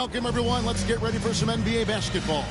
Welcome, everyone. Let's get ready for some NBA basketball.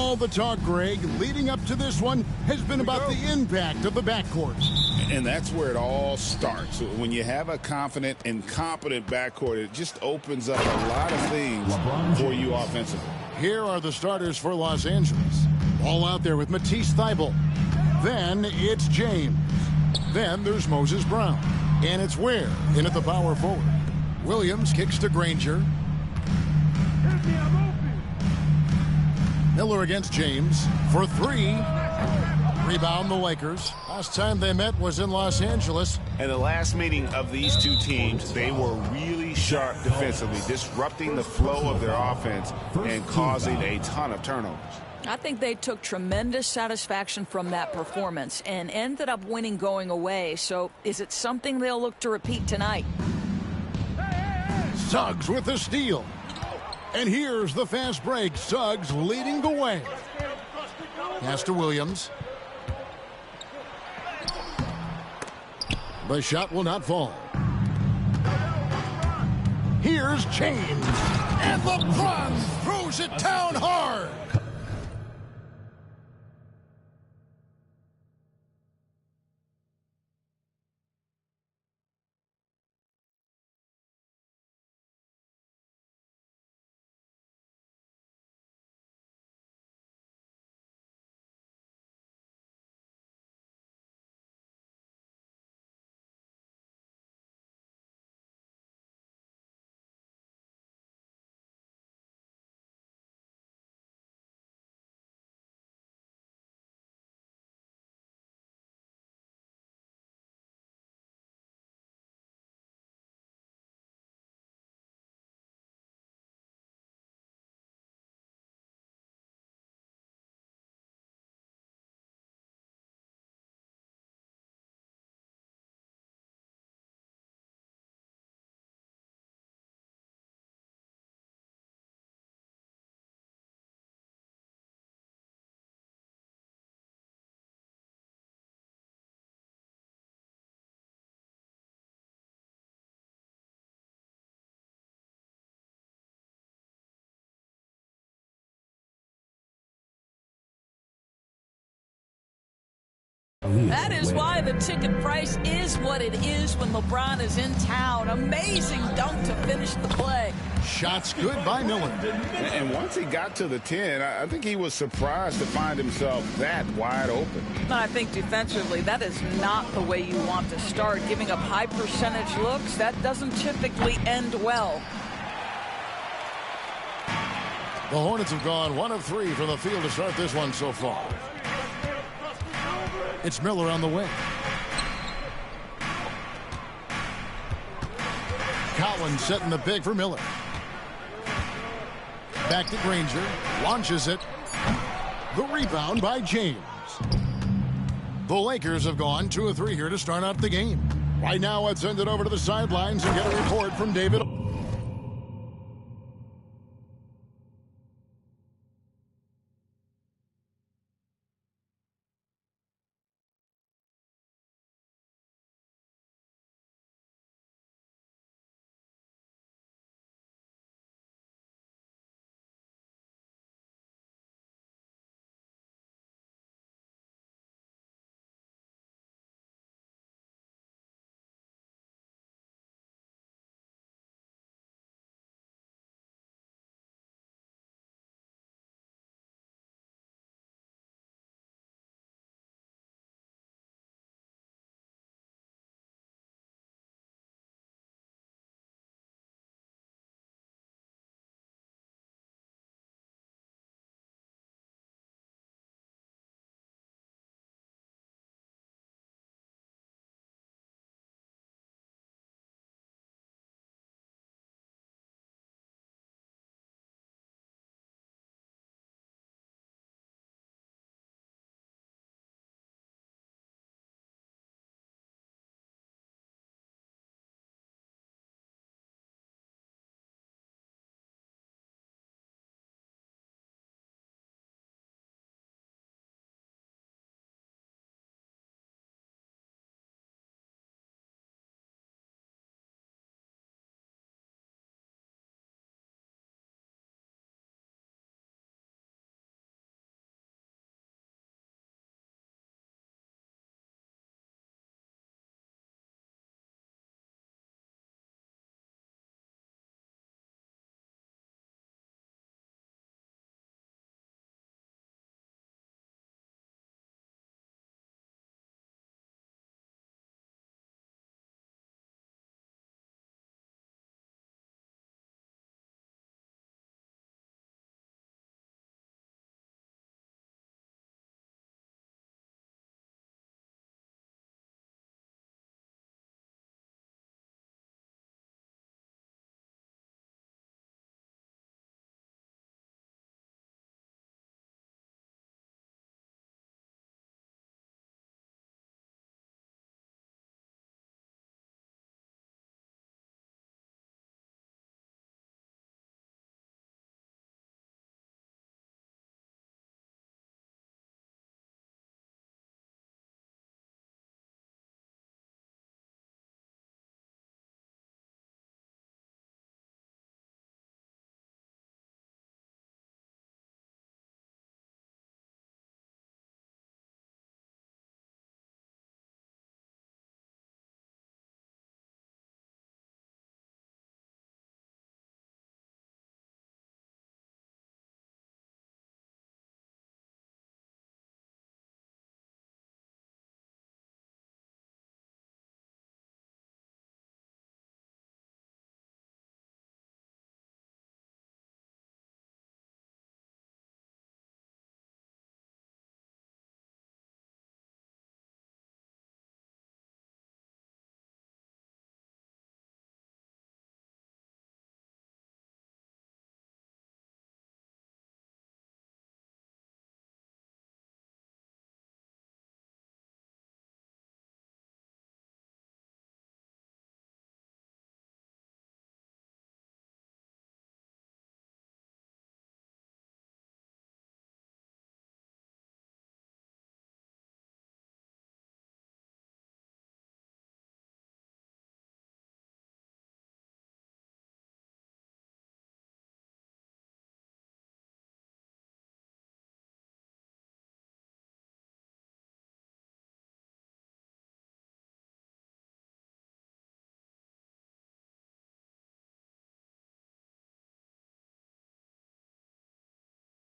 All the talk, Greg, leading up to this one has been about the impact of the backcourt. And that's where it all starts. When you have a confident and competent backcourt, it just opens up a lot of things for you offensively. Here are the starters for Los Angeles. All out there with Matisse Thybulle. Then it's James. Then there's Moses Brown. And it's Ware in at the power forward. Williams kicks to Granger. Miller against James for three. Rebound the Lakers. Last time they met was in Los Angeles. And the last meeting of these two teams, they were really sharp defensively, disrupting the flow of their offense and causing a ton of turnovers. I think they took tremendous satisfaction from that performance and ended up winning going away. So is it something they'll look to repeat tonight? Suggs with the steal. And here's the fast break. Suggs leading the way. Pass to Williams. The shot will not fall. Here's James. And LeBron throws it down hard. That is why the ticket price is what it is when LeBron is in town. Amazing dunk to finish the play. Shots good by Miller. And once he got to the 10, I think he was surprised to find himself that wide open. I think defensively, that is not the way you want to start. Giving up high percentage looks, that doesn't typically end well. The Hornets have gone 1 of 3 from the field to start this one so far. It's Miller on the wing. Collins setting the pick for Miller. Back to Granger. Launches it. The rebound by James. The Lakers have gone 2 of 3 here to start out the game. Right now, let's send it over to the sidelines and get a report from David.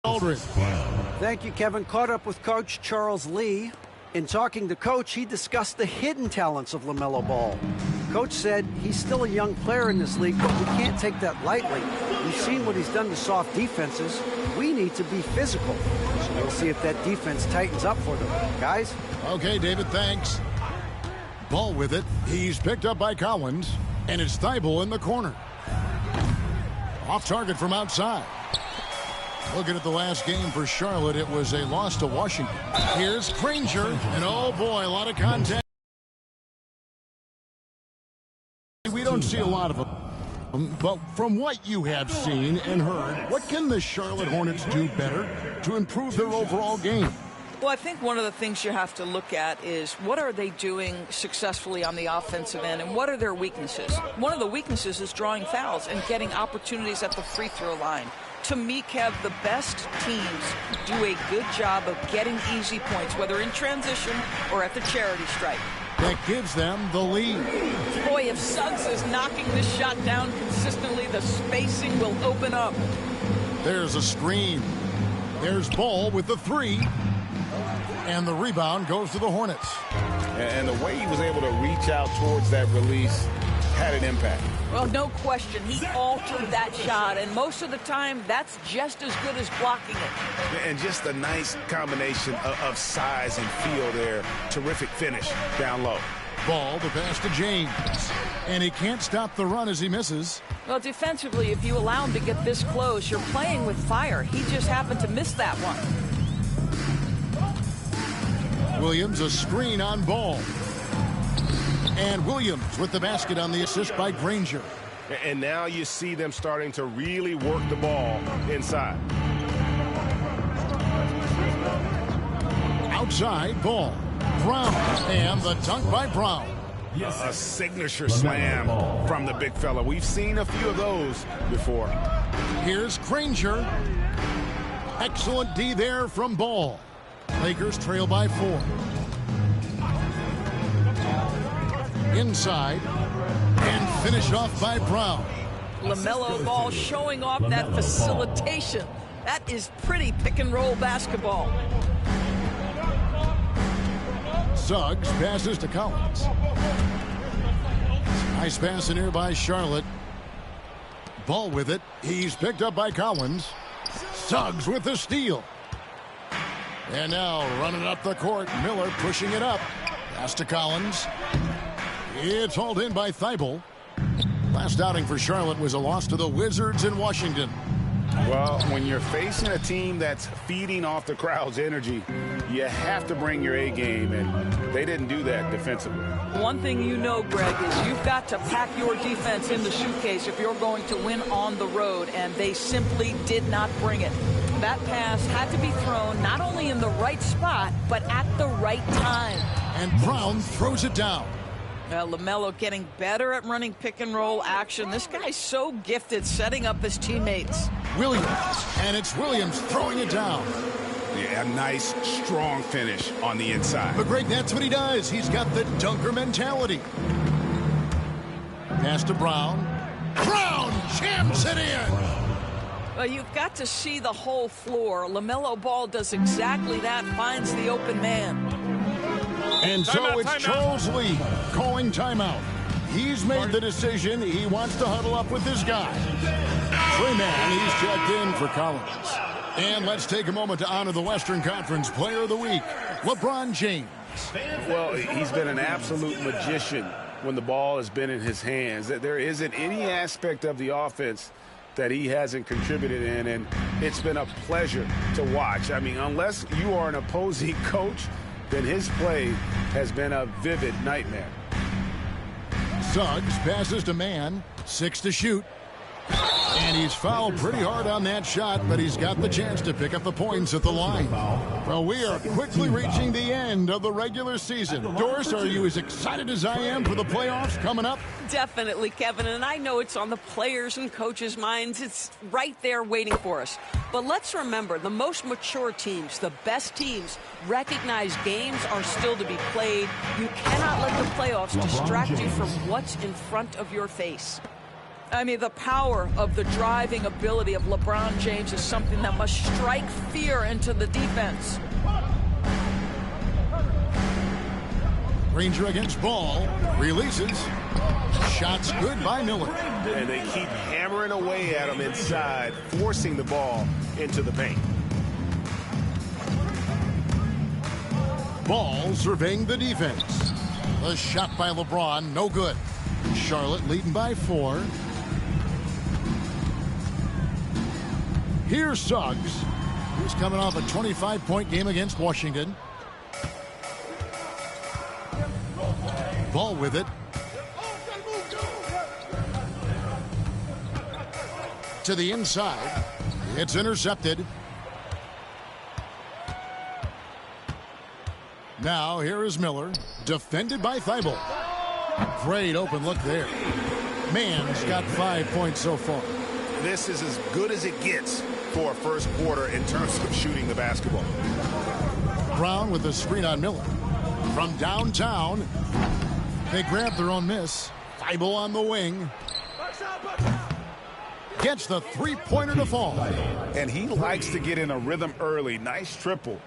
Aldridge. Thank you, Kevin. Caught up with Coach Charles Lee. In talking to Coach, he discussed the hidden talents of LaMelo Ball. Coach said he's still a young player in this league, but we can't take that lightly. We've seen what he's done to soft defenses. We need to be physical. So we'll see if that defense tightens up for them. Guys? Okay, David, thanks. Ball with it. He's picked up by Collins, and it's Thibault in the corner. Off target from outside. Looking at the last game for Charlotte, it was a loss to Washington. Here's Granger, and oh boy, a lot of contact. We don't see a lot of them, but from what you have seen and heard, what can the Charlotte Hornets do better to improve their overall game? Well, I think one of the things you have to look at is what are they doing successfully on the offensive end and what are their weaknesses? One of the weaknesses is drawing fouls and getting opportunities at the free throw line. To me, Kev, the best teams do a good job of getting easy points, whether in transition or at the charity stripe. That gives them the lead. Boy, if Suggs is knocking this shot down consistently, the spacing will open up. There's a screen. There's Ball with the three. And the rebound goes to the Hornets. And the way he was able to reach out towards that release had an impact. Well, no question. He altered that shot, and most of the time, that's just as good as blocking it. And just a nice combination of size and feel there. Terrific finish down low. Ball to pass to James. And he can't stop the run as he misses. Well, defensively, if you allow him to get this close, you're playing with fire. He just happened to miss that one. Williams, a screen on Ball. And Williams with the basket on the assist by Granger. And now you see them starting to really work the ball inside. Outside, Ball. Brown. And the dunk by Brown. A signature slam from the big fella. We've seen a few of those before. Here's Granger. Excellent D there from Ball. Lakers trail by 4. Inside. And finish off by Brown. LaMelo Ball showing off that facilitation. That is pretty pick-and-roll basketball. Suggs passes to Collins. Nice pass in here by Charlotte. Ball with it. He's picked up by Collins. Suggs with the steal. And now running up the court, Miller pushing it up. Pass to Collins. It's hauled in by Thibault. Last outing for Charlotte was a loss to the Wizards in Washington. Well, when you're facing a team that's feeding off the crowd's energy, you have to bring your A game, and they didn't do that defensively. One thing you know, Greg, is you've got to pack your defense in the suitcase if you're going to win on the road, and they simply did not bring it. That pass had to be thrown not only in the right spot, but at the right time. And Brown throws it down. LaMelo getting better at running pick-and-roll action. This guy's so gifted setting up his teammates. Williams, and it's Williams throwing it down. Yeah, a nice, strong finish on the inside. But Greg, that's what he does. He's got the dunker mentality. Pass to Brown. Brown jams it in. Well, you've got to see the whole floor. LaMelo Ball does exactly that, finds the open man. And so it's Charles Lee calling timeout. He's made the decision. He wants to huddle up with this guy. Trey Mann, he's checked in for Collins. And let's take a moment to honor the Western Conference Player of the Week, LeBron James. Well, he's been an absolute magician when the ball has been in his hands. There isn't any aspect of the offense that he hasn't contributed in, and it's been a pleasure to watch. I mean, unless you are an opposing coach, then his play has been a vivid nightmare. Suggs passes to Mann, 6 to shoot. And he's fouled pretty hard on that shot, but he's got the chance to pick up the points at the line. Well, we are quickly reaching the end of the regular season. Doris, are you as excited as I am for the playoffs coming up? Definitely, Kevin, and I know it's on the players' and coaches' minds. It's right there waiting for us. But let's remember, the most mature teams, the best teams, recognize games are still to be played. You cannot let the playoffs distract you from what's in front of your face. I mean, the power of the driving ability of LeBron James is something that must strike fear into the defense. Granger against Ball. Releases. Shots good by Miller. And they keep hammering away at him inside, forcing the ball into the paint. Ball surveying the defense. A shot by LeBron, no good. Charlotte leading by 4. Here's Suggs, who's coming off a 25-point game against Washington. Ball with it. To the inside. It's intercepted. Now here is Miller, defended by Thibault. Great open look there. Mann's got 5 points so far. This is as good as it gets for a first quarter in terms of shooting the basketball. Brown with the screen on Miller. From downtown, they grab their own miss. Thibault on the wing. Gets the three-pointer to fall. And he likes to get in a rhythm early. Nice triple.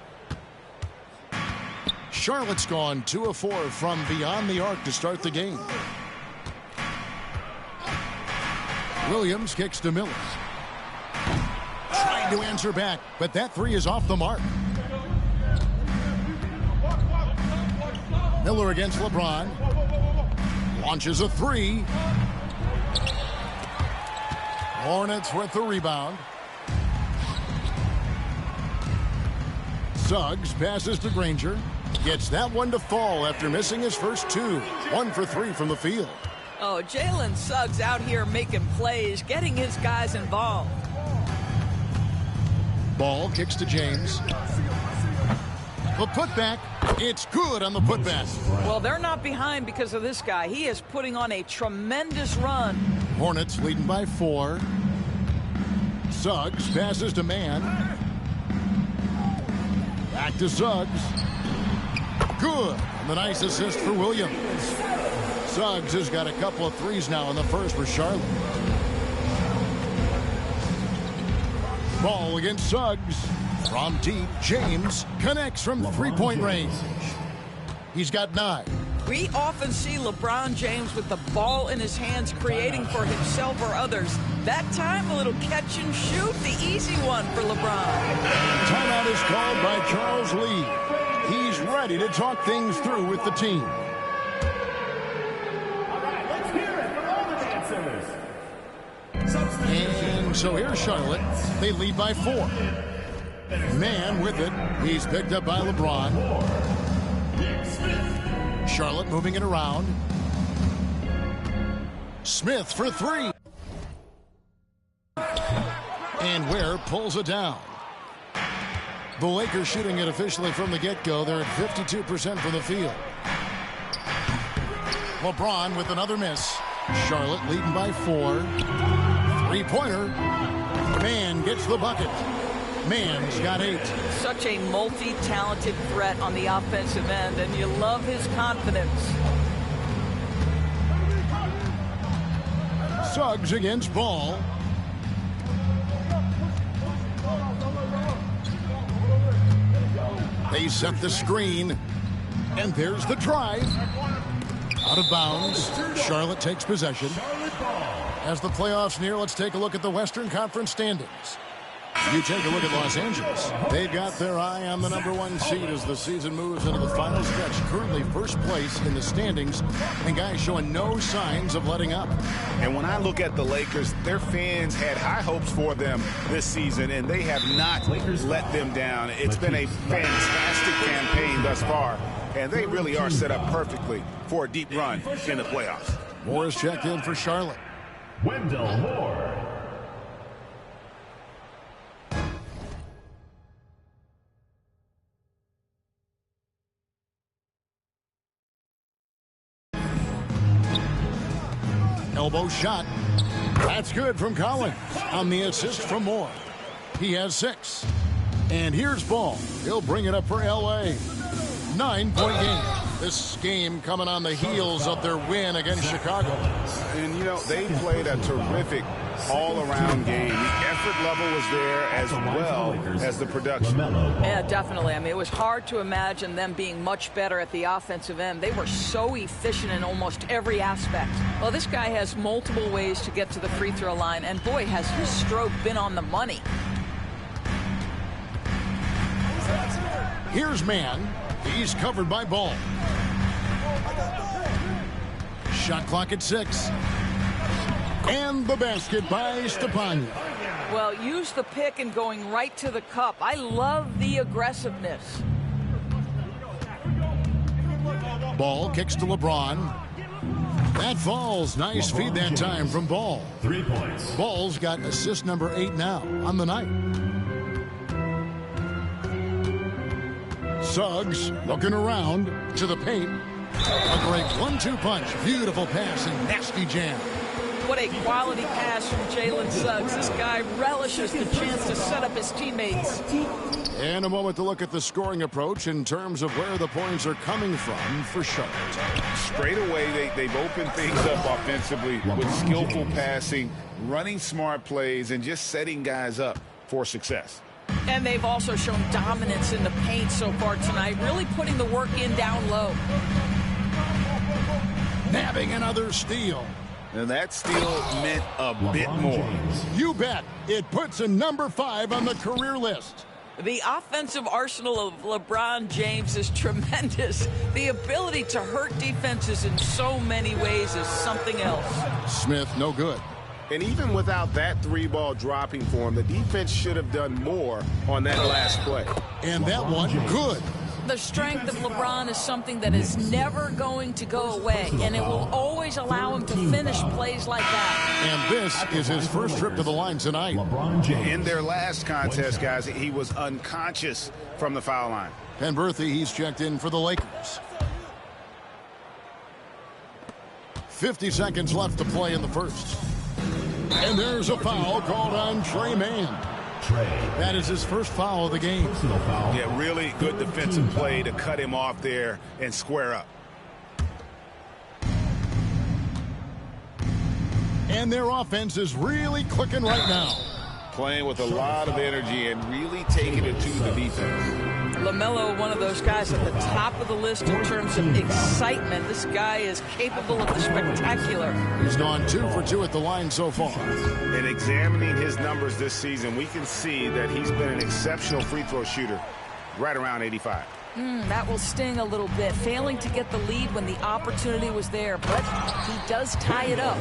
Charlotte's gone 2 of 4 from beyond the arc to start the game. Williams kicks to Miller. Trying to answer back, but that three is off the mark. Miller against LeBron. Launches a three. Hornets with the rebound. Suggs passes to Granger. Gets that one to fall after missing his first 2. 1 for 3 from the field. Oh, Jalen Suggs out here making plays, getting his guys involved. Ball kicks to James. The putback. It's good on the putback. Well, they're not behind because of this guy. He is putting on a tremendous run. Hornets leading by 4. Suggs passes to Mann. Back to Suggs. Good. And the nice assist for Williams. Suggs has got a couple of threes now in the first for Charlotte. Ball against Suggs. From deep, James connects from three-point range. He's got 9. We often see LeBron James with the ball in his hands creating for himself or others. That time, a little catch and shoot, the easy one for LeBron. Timeout is called by Charles Lee. He's ready to talk things through with the team. And so here's Charlotte. They lead by 4. Mann with it. He's picked up by LeBron. Charlotte moving it around. Smith for 3. And Ware pulls it down. The Lakers shooting it officially from the get-go. They're at 52% from the field. LeBron with another miss. Charlotte leading by 4. Three-pointer. Mann gets the bucket. Mann's got 8. Such a multi-talented threat on the offensive end, and you love his confidence. Suggs against Ball. They set the screen, and there's the drive. Out of bounds. Charlotte takes possession. As the playoffs near, let's take a look at the Western Conference standings. You take a look at Los Angeles. They've got their eye on the #1 seed as the season moves into the final stretch. Currently first place in the standings, and guys showing no signs of letting up. And when I look at the Lakers, their fans had high hopes for them this season, and they have not let them down. It's been a fantastic campaign thus far, and they really are set up perfectly for a deep run in the playoffs. Morris checked in for Charlotte. Wendell Moore. Elbow shot. That's good from Collins on the assist from Moore. He has 6. And here's Ball. He'll bring it up for L.A. 9-point game. This game coming on the heels of their win against Chicago. And, you know, they played a terrific all-around game. The effort level was there as well as the production. Yeah, definitely. I mean, it was hard to imagine them being much better at the offensive end. They were so efficient in almost every aspect. Well, this guy has multiple ways to get to the free throw line, and boy, has his stroke been on the money. Here's man. He's covered by Ball. Shot clock at 6. And the basket by Stepanya. Well, use the pick and going right to the cup. I love the aggressiveness. Ball kicks to LeBron. That falls. Nice feed that time from Ball. 3 points. Ball's got assist number 8 now on the night. Suggs looking around to the paint. A great 1-2 punch. Beautiful pass and nasty jam. What a quality pass from Jalen Suggs. This guy relishes the chance to set up his teammates. And a moment to look at the scoring approach in terms of where the points are coming from for Charlotte. Straight away, they've opened things up offensively with skillful passing, running smart plays, and just setting guys up for success. And they've also shown dominance in the paint so far tonight, really putting the work in down low. Nabbing another steal. And that steal meant a bit more. You bet. It puts a number 5 on the career list. The offensive arsenal of LeBron James is tremendous. The ability to hurt defenses in so many ways is something else. Smith, no good. And even without that 3-ball dropping for him, the defense should have done more on that last play. And that one, good. The strength of LeBron is something that is never going to go away, and it will always allow him to finish plays like that. And this is his first trip to the line tonight. In their last contest, guys, he was unconscious from the foul line. And Berthy, he's checked in for the Lakers. 50 seconds left to play in the first. And there's a foul called on Trey Mann. That is his first foul of the game. Yeah, really good defensive play to cut him off there and square up. And their offense is really clicking right now. Playing with a lot of energy and really taking it to the defense. LaMelo, one of those guys at the top of the list in terms of excitement. This guy is capable of the spectacular. He's gone 2 for 2 at the line so far. And examining his numbers this season, we can see that he's been an exceptional free throw shooter, right around 85. That will sting a little bit, failing to get the lead when the opportunity was there, but he does tie it up.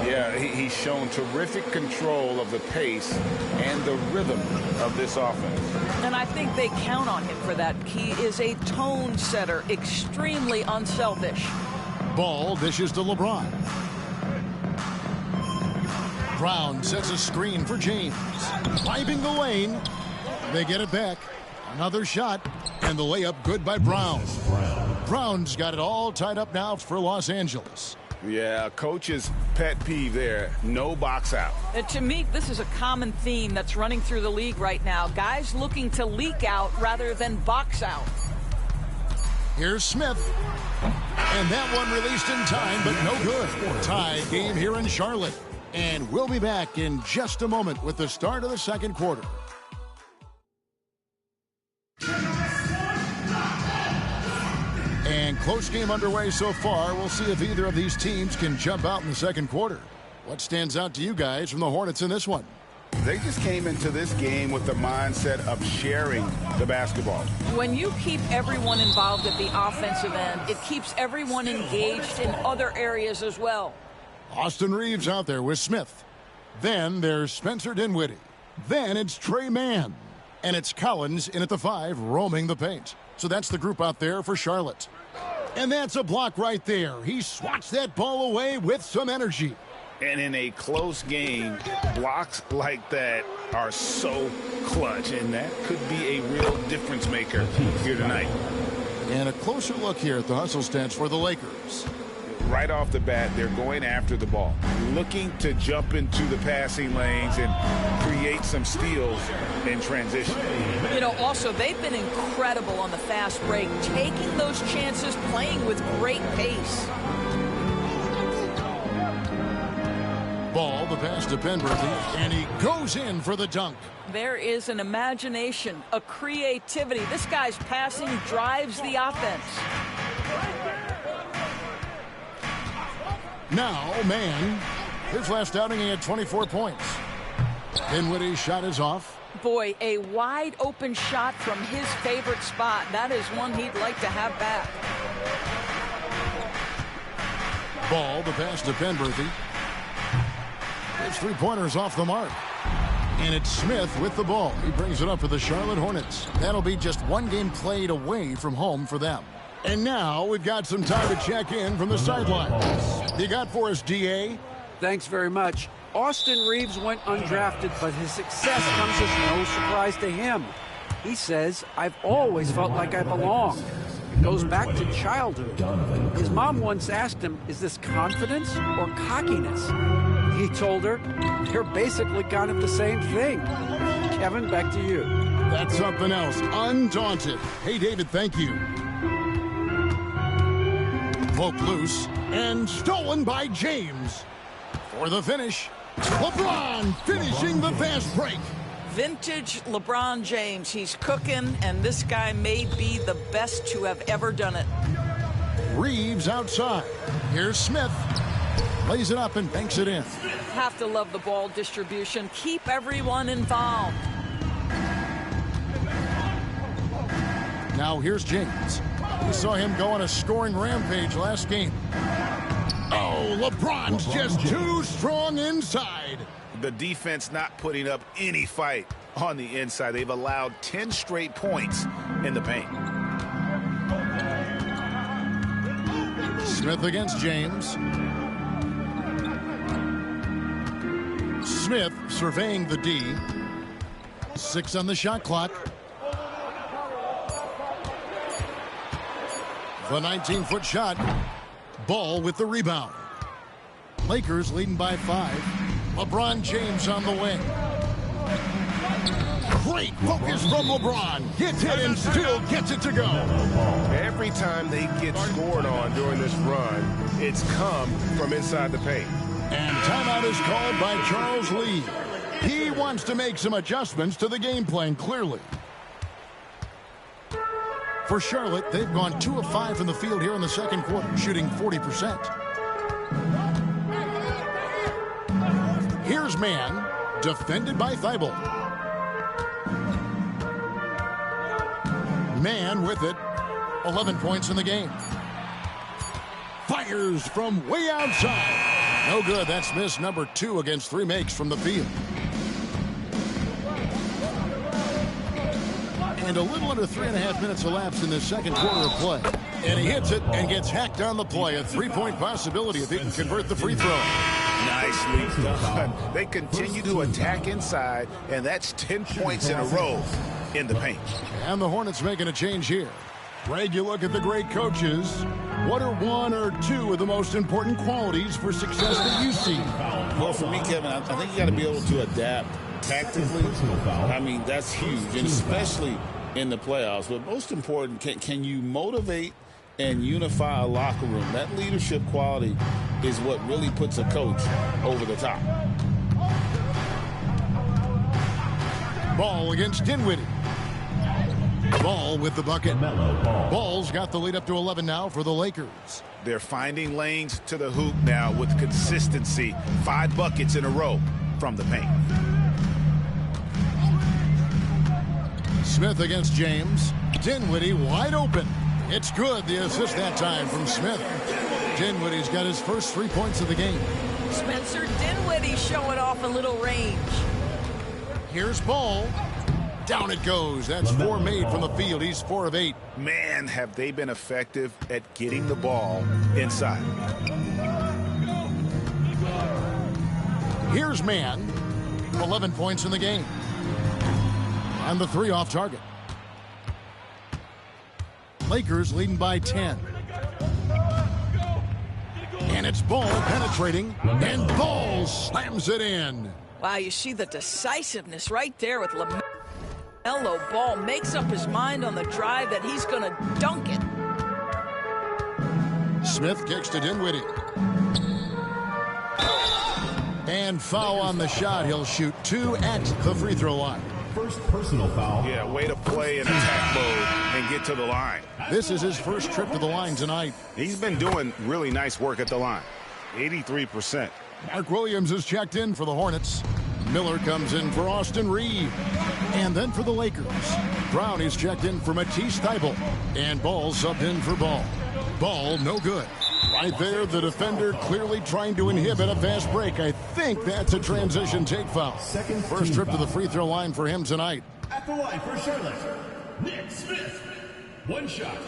Yeah, he's shown terrific control of the pace and the rhythm of this offense. And I think they count on him for that. He is a tone setter, extremely unselfish. Ball dishes to LeBron. Brown sets a screen for James. Driving the lane. They get it back. Another shot. And the layup good by Brown. Brown's got it all tied up now for Los Angeles. Yeah, coach's pet peeve there. No box out. To me, this is a common theme that's running through the league right now. Guys looking to leak out rather than box out. Here's Smith. And that one released in time, but no good. Tied game here in Charlotte. And we'll be back in just a moment with the start of the second quarter. And close game underway so far. We'll see if either of these teams can jump out in the second quarter. What stands out to you guys from the Hornets in this one? They just came into this game with the mindset of sharing the basketball. When you keep everyone involved at the offensive end, it keeps everyone engaged in other areas as well. Austin Reeves out there with Smith. Then there's Spencer Dinwiddie. Then it's Trey Mann. And it's Collins in at the 5, roaming the paint. So that's the group out there for Charlotte. And that's a block right there. He swats that ball away with some energy. And in a close game, blocks like that are so clutch. And that could be a real difference maker here tonight. And a closer look here at the hustle stats for the Lakers. right off the bat, they're going after the ball, looking to jump into the passing lanes and create some steals in transition. You know, also, they've been incredible on the fast break, taking those chances, playing with great pace. Ball, the pass to Penberthy, and he goes in for the dunk. There is an imagination, a creativity. This guy's passing drives the offense. Now, man, his last outing he had 24 points. Dinwiddie's shot is off. Boy, a wide open shot from his favorite spot. That is one he'd like to have back. Ball, the pass to Penberthy. His three-pointers off the mark. And it's Smith with the ball. He brings it up for the Charlotte Hornets. That'll be just one game played away from home for them. And now we've got some time to check in from the sidelines. You got for us, D.A.? Thanks very much. Austin Reeves went undrafted, but his success comes as no surprise to him. He says, "I've always felt like I belong." It goes back to childhood. His mom once asked him, "Is this confidence or cockiness?" He told her, "They're basically kind of the same thing." Kevin, back to you. That's something else. Undaunted. Hey, David, thank you. Poke loose and stolen by James. For the finish, LeBron finishing the fast break. Vintage LeBron James. He's cooking, and this guy may be the best to have ever done it. Reeves outside. Here's Smith. Lays it up and banks it in. Have to love the ball distribution. Keep everyone involved. Now here's James. We saw him go on a scoring rampage last game. Oh, LeBron's just too strong inside. The defense not putting up any fight on the inside. They've allowed 10 straight points in the paint. Smith against James. Smith surveying the D. 6 on the shot clock. The 19-foot shot. Ball with the rebound. Lakers leading by 5. LeBron James on the wing. Great focus from LeBron. Hits it and still gets it to go. Every time they get scored on during this run, it's come from inside the paint. And timeout is called by Charles Lee. He wants to make some adjustments to the game plan, clearly. For Charlotte, they've gone 2 of 5 from the field here in the second quarter, shooting 40%. Here's man, defended by Thibault. Man with it, 11 points in the game. Fires from way outside. No good. That's miss number 2 against 3 makes from the field. And a little under 3.5 minutes elapsed in the second quarter of play. And he hits it and gets hacked on the play. A 3-point possibility if he can convert the free throw. Nicely done. They continue to attack inside, and that's 10 points in a row in the paint. And the Hornets making a change here. Greg, you look at the great coaches. What are 1 or 2 of the most important qualities for success that you see? Well, for me, Kevin, I think you got to be able to adapt tactically. I mean, that's huge, and especially in the playoffs. But most important, can you motivate and unify a locker room? That leadership quality is what really puts a coach over the top. Ball against Dinwiddie. Ball with the bucket. Ball's got the lead up to 11 now for the Lakers. They're finding lanes to the hoop now with consistency. 5 buckets in a row from the paint. Smith against James. Dinwiddie wide open. It's good. The assist that time from Smith. Dinwiddie's got his first 3 points of the game. Spencer Dinwiddie showing off a little range. Here's Ball. Down it goes. That's 4 made from the field. He's 4 of 8. Man, have they been effective at getting the ball inside. Here's man. 11 points in the game. And the 3 off target. Lakers leading by 10. it's Ball penetrating, and Ball slams it in. Wow, you see the decisiveness right there with LaMelo Ball. Makes up his mind on the drive that he's going to dunk it. Smith kicks to Dinwiddie. And foul on the shot. He'll shoot 2 at the free throw line. First personal foul. Yeah, way to play in attack mode and get to the line. This is his first trip to the line tonight. He's been doing really nice work at the line. 83%. Mark Williams is checked in for the Hornets. Miller comes in for Austin Reeves. And then for the Lakers, Brown is checked in for Matisse Thybulle. And Ball subbed in for Ball. Ball no good. Right there, the defender clearly trying to inhibit a fast break. I think that's a transition take foul. First trip to the free throw line for him tonight. At the line for Charlotte, Nick Smith. 1 shot.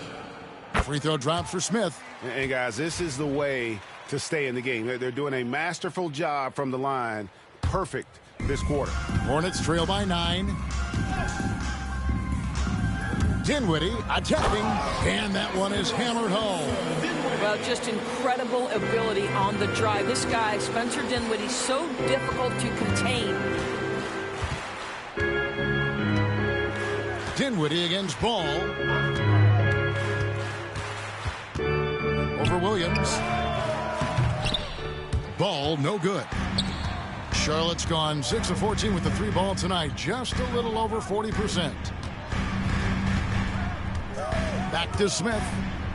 Free throw drops for Smith. And guys, this is the way to stay in the game. They're doing a masterful job from the line. Perfect this quarter. Hornets trail by 9. Dinwiddie attacking, and that one is hammered home. Well, just incredible ability on the drive. This guy, Spencer Dinwiddie, so difficult to contain. Dinwiddie against Ball. Over Williams. Ball no good. Charlotte's gone 6 of 14 with the 3 ball tonight. Just a little over 40%. Back to Smith.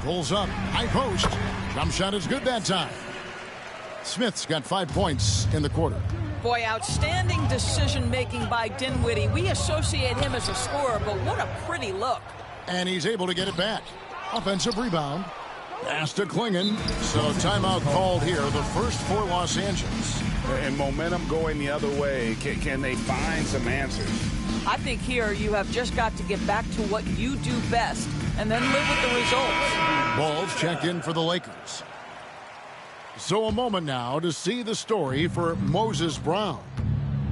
Pulls up. High post. Jump shot is good that time. Smith's got 5 points in the quarter. Boy, outstanding decision-making by Dinwiddie. We associate him as a scorer, but what a pretty look. And he's able to get it back. Offensive rebound. Pass to Klingon. So timeout called here. The first for Los Angeles. And momentum going the other way. Can they find some answers? I think here you have just got to get back to what you do best and then live with the results. Ball's checked in for the Lakers. So a moment now to see the story for Moses Brown.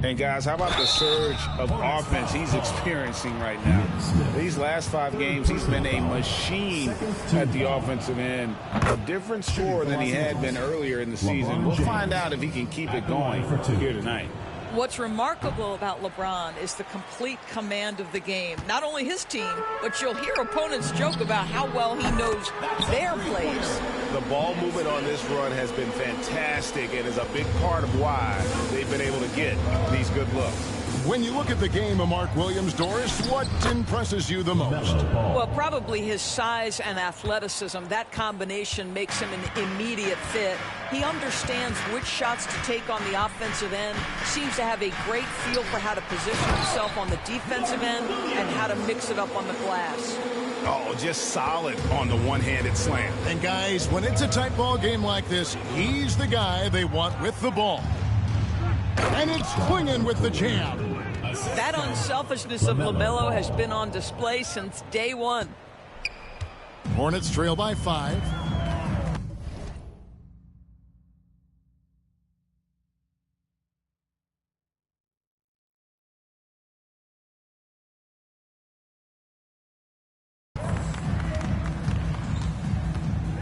And guys, how about the surge of offense he's experiencing right now? These last 5 games, he's been a machine at the offensive end. A different scorer than he had been earlier in the season. We'll find out if he can keep it going here tonight. What's remarkable about LeBron is the complete command of the game. Not only his team, but you'll hear opponents joke about how well he knows their plays. The ball movement on this run has been fantastic and is a big part of why they've been able to get these good looks. When you look at the game of Mark Williams, Doris, what impresses you the most? Well, probably his size and athleticism. That combination makes him an immediate fit. He understands which shots to take on the offensive end, seems to have a great feel for how to position himself on the defensive end and how to mix it up on the glass. Oh, just solid on the one-handed slam. And guys, when it's a tight ball game like this, he's the guy they want with the ball. And it's Klingon with the jam. That unselfishness of LaMelo has been on display since day one. Hornets trail by 5.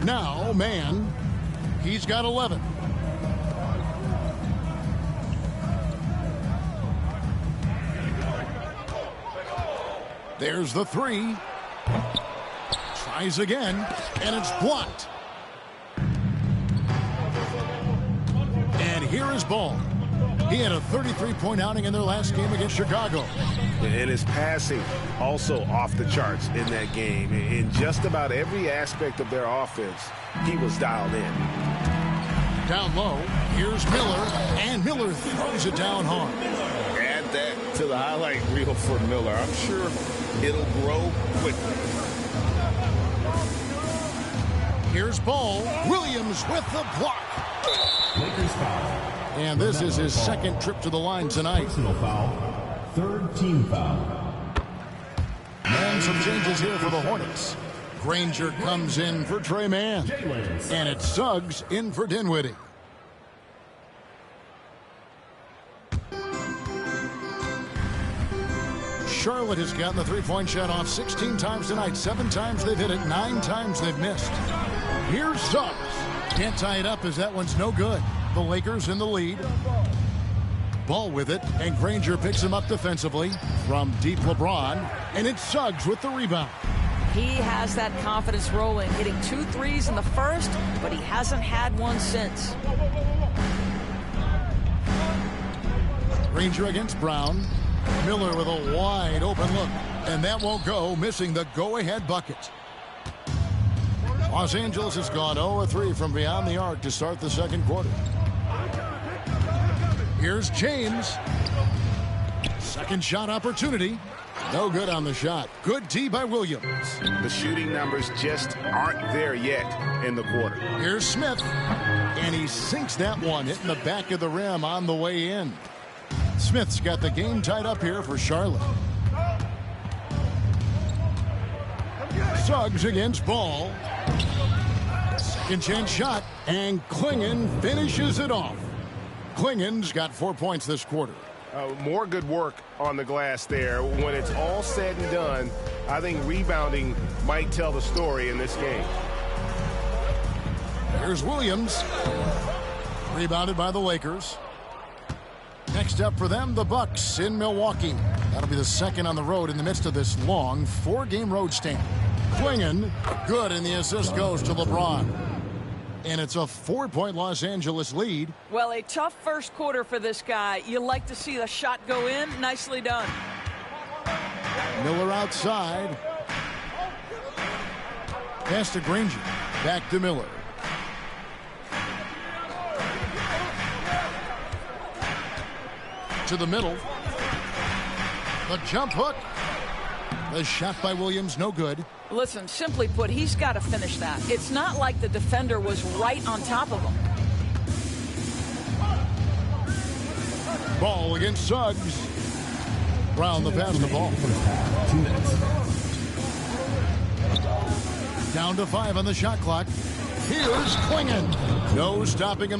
Now, man, he's got 11. There's the 3. Tries again, and it's blocked. And here is Ball. He had a 33-point outing in their last game against Chicago. And his passing also off the charts in that game. In just about every aspect of their offense, he was dialed in. Down low, here's Miller, and Miller throws it down hard. Add that to the highlight reel for Miller. I'm sure it'll grow quickly. Here's Ball. Williams with the block. Lakers foul. And this is his second trip to the line tonight. Personal foul. 3rd team foul. And some changes here for the Hornets. Granger comes in for Trey Mann. And it's Suggs in for Dinwiddie. Charlotte has gotten the 3-point shot off 16 times tonight. 7 times they've hit it, 9 times they've missed. Here's Suggs. Can't tie it up as that one's no good. The Lakers in the lead. Ball with it, and Granger picks him up defensively from deep LeBron, and it's Suggs with the rebound. He has that confidence rolling, hitting 2 threes in the first, but he hasn't had one since. Granger against Brown. Miller with a wide open look, and that won't go, missing the go-ahead bucket. Los Angeles has gone 0-3 from beyond the arc to start the second quarter. Here's James. Second shot opportunity. No good on the shot. Good D by Williams. The shooting numbers just aren't there yet in the quarter. Here's Smith. And he sinks that one, hitting the back of the rim on the way in. Smith's got the game tied up here for Charlotte. Suggs against Ball. Second chance shot. And Klingon finishes it off. Klingon's got 4 points this quarter. More good work on the glass there. When it's all said and done, I think rebounding might tell the story in this game. Here's Williams. Rebounded by the Lakers. Next up for them, the Bucks in Milwaukee. That'll be the second on the road in the midst of this long 4-game road stand. Klingon, good, and the assist goes to LeBron. And it's a 4-point Los Angeles lead. Well, a tough first quarter for this guy. You like to see the shot go in. Nicely done. Miller outside. Pass to Granger. Back to Miller. To the middle. The jump hook. The shot by Williams, no good. Listen, simply put, he's got to finish that. It's not like the defender was right on top of him. Ball against Suggs. Brown the pass the ball. 2 minutes. Down to 5 on the shot clock. Here's Klingon. No stopping him.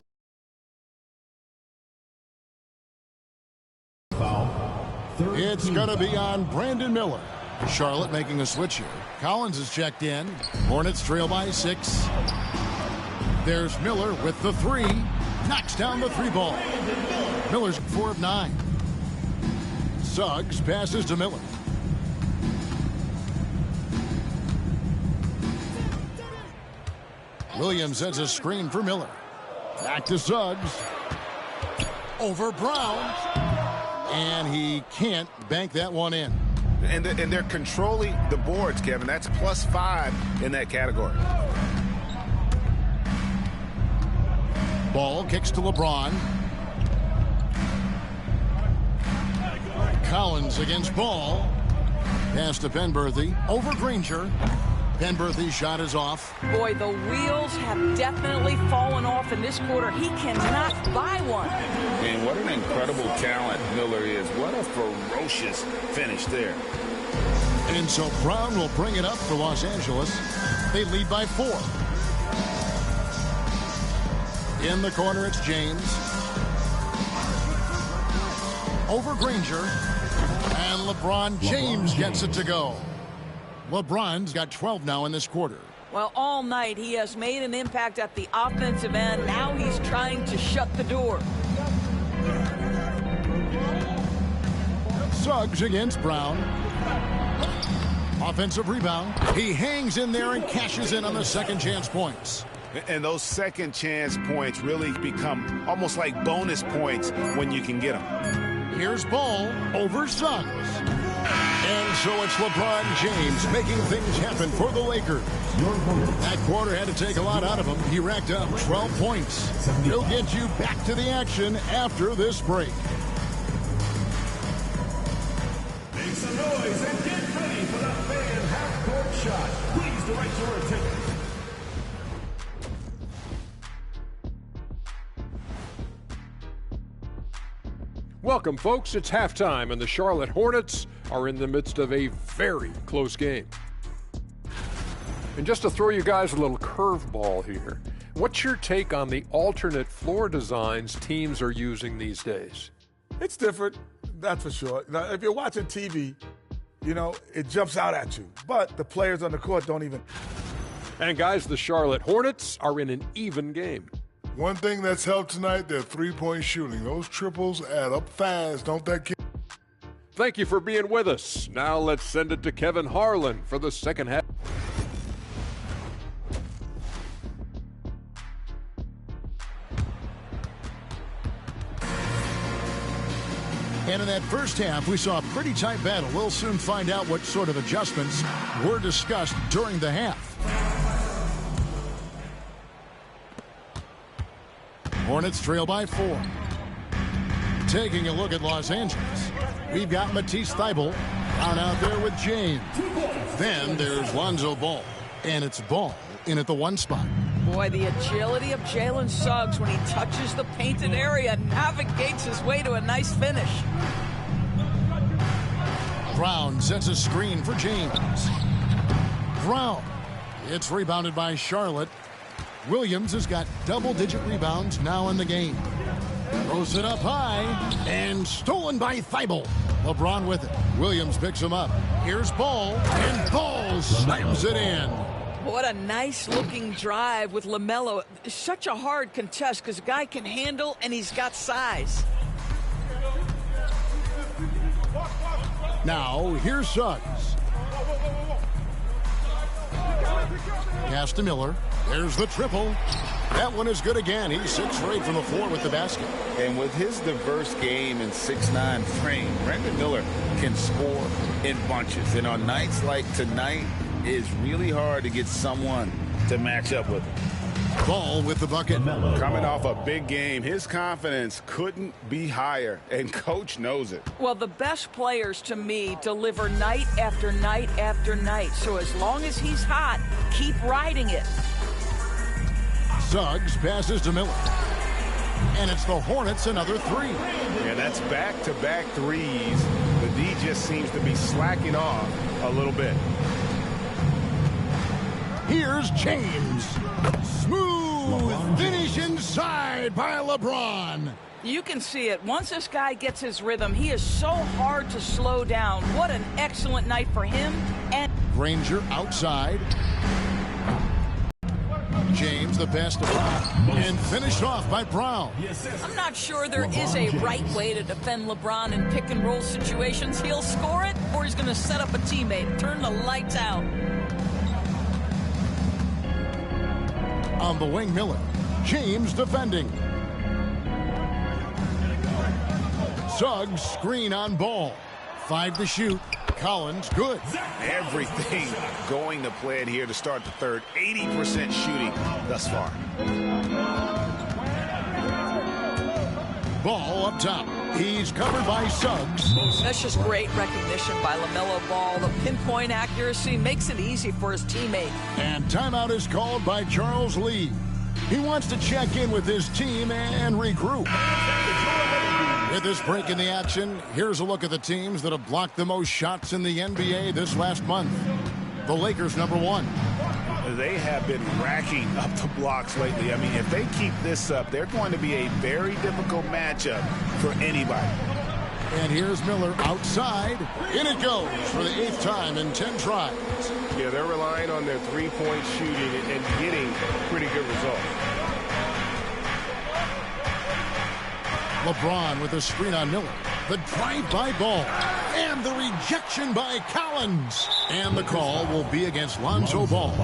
It's going to be on Brandon Miller. Charlotte making a switch here. Collins is checked in. Hornets trail by 6. There's Miller with the 3. Knocks down the 3 ball. Miller's 4 of 9. Suggs passes to Miller. Williams sets a screen for Miller. Back to Suggs. Over Brown. And he can't bank that one in. And they're controlling the boards, Kevin. That's +5 in that category. Ball kicks to LeBron. Collins against Ball. Pass to Penberthy. Over Granger. Penberthy's shot is off. Boy, the wheels have definitely fallen off in this quarter. He cannot buy one. And what an incredible talent Miller is. What a ferocious finish there. And so Brown will bring it up for Los Angeles. They lead by 4. In the corner, it's James. Over Granger. And LeBron James gets it to go. LeBron's got 12 now in this quarter. Well, all night he has made an impact at the offensive end. Now he's trying to shut the door. Suggs against Brown. Offensive rebound. He hangs in there and cashes in on the second chance points. And those second chance points really become almost like bonus points when you can get them. Here's Ball over Suggs. And so it's LeBron James making things happen for the Lakers. That quarter had to take a lot out of him. He racked up 12 points. He'll get you back to the action after this break. Make some noise and get ready for the fan half-court shot. Please direct your attention. Welcome, folks. It's halftime, and the Charlotte Hornets are in the midst of a very close game. And just to throw you guys a little curveball here, what's your take on the alternate floor designs teams are using these days? It's different, that's for sure. Now, if you're watching TV, you know, it jumps out at you. But the players on the court don't even. And guys, the Charlotte Hornets are in an even game. One thing that's helped tonight, their three-point shooting. Those triples add up fast, don't they, kid? Thank you for being with us. Now let's send it to Kevin Harlan for the second half. And in that first half, we saw a pretty tight battle. We'll soon find out what sort of adjustments were discussed during the half. Hornets trail by 4. Taking a look at Los Angeles, we've got Matisse Thybulle down out there with James. Then there's Lonzo Ball, and it's Ball in at the 1 spot. Boy, the agility of Jalen Suggs when he touches the painted area, navigates his way to a nice finish. Brown sets a screen for James. Brown. It's rebounded by Charlotte. Williams has got double-digit rebounds now in the game. Throws it up high and stolen by Thybulle. LeBron with it. Williams picks him up. Here's Ball, and Ball slams it in. What a nice-looking drive with LaMelo. Such a hard contest because the guy can handle and he's got size. Now, here's Suggs. Pass to Miller. There's the triple. That one is good again. He's 6 for 8 from the floor with the basket. And with his diverse game and 6'9" frame, Brandon Miller can score in bunches. And on nights like tonight, it's really hard to get someone to match up with him. Ball with the bucket. Coming off a big game, his confidence couldn't be higher, and Coach knows it. Well, the best players to me deliver night after night after night. So as long as he's hot, keep riding it. Suggs passes to Miller. And it's the Hornets another 3. Yeah, that's back-to-back threes. The D just seems to be slacking off a little bit. Here's James. Smooth finish inside by LeBron. You can see it. Once this guy gets his rhythm, he is so hard to slow down. What an excellent night for him. And Granger outside. James the pass to Brown. And finished off by Brown. I'm not sure there is a right way to defend LeBron in pick-and-roll situations. He'll score it, or he's going to set up a teammate. Turn the lights out. On the wing, Miller. James defending. Suggs screen on Ball. 5 to shoot. Collins good. Everything going to plan here to start the third. 80% shooting thus far. Ball up top. He's covered by Suggs. That's just great recognition by LaMelo Ball. The pinpoint accuracy makes it easy for his teammate. And timeout is called by Charles Lee. He wants to check in with his team and regroup. With this break in the action, here's a look at the teams that have blocked the most shots in the NBA this last month. The Lakers, number 1. They have been racking up the blocks lately. I mean, if they keep this up, they're going to be a very difficult matchup for anybody. And here's Miller outside. In it goes for the 8th time in 10 tries. Yeah, they're relying on their three-point shooting and getting pretty good results. LeBron with a screen on Miller. The drive by Ball. And the rejection by Collins. And the call will be against Lonzo Ball.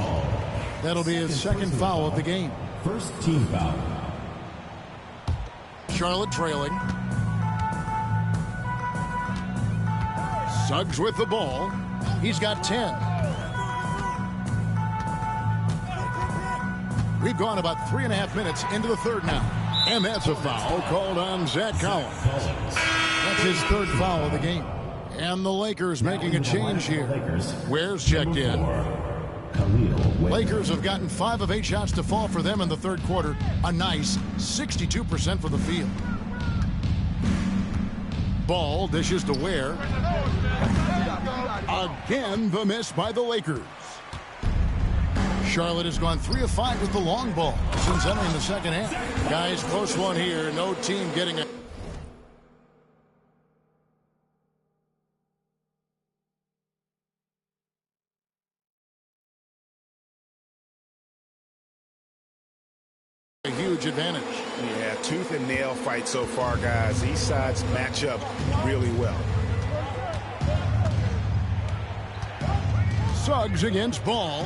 That'll be his second foul of the game. First team foul. Charlotte trailing. Suggs with the ball. He's got 10. We've gone about 3.5 minutes into the third now. And that's a foul called on Zach Collins. That's his 3rd foul of the game. And the Lakers making a change here. Ware's checked in. Lakers have gotten 5 of 8 shots to fall for them in the 3rd quarter. A nice 62% for the field. Ball dishes to Ware. Again, the miss by the Lakers. Charlotte has gone 3 of 5 with the long ball since entering the second half. Guys, close one here. No team getting it. A huge advantage. Yeah, tooth and nail fight so far, guys. These sides match up really well. Suggs against Ball.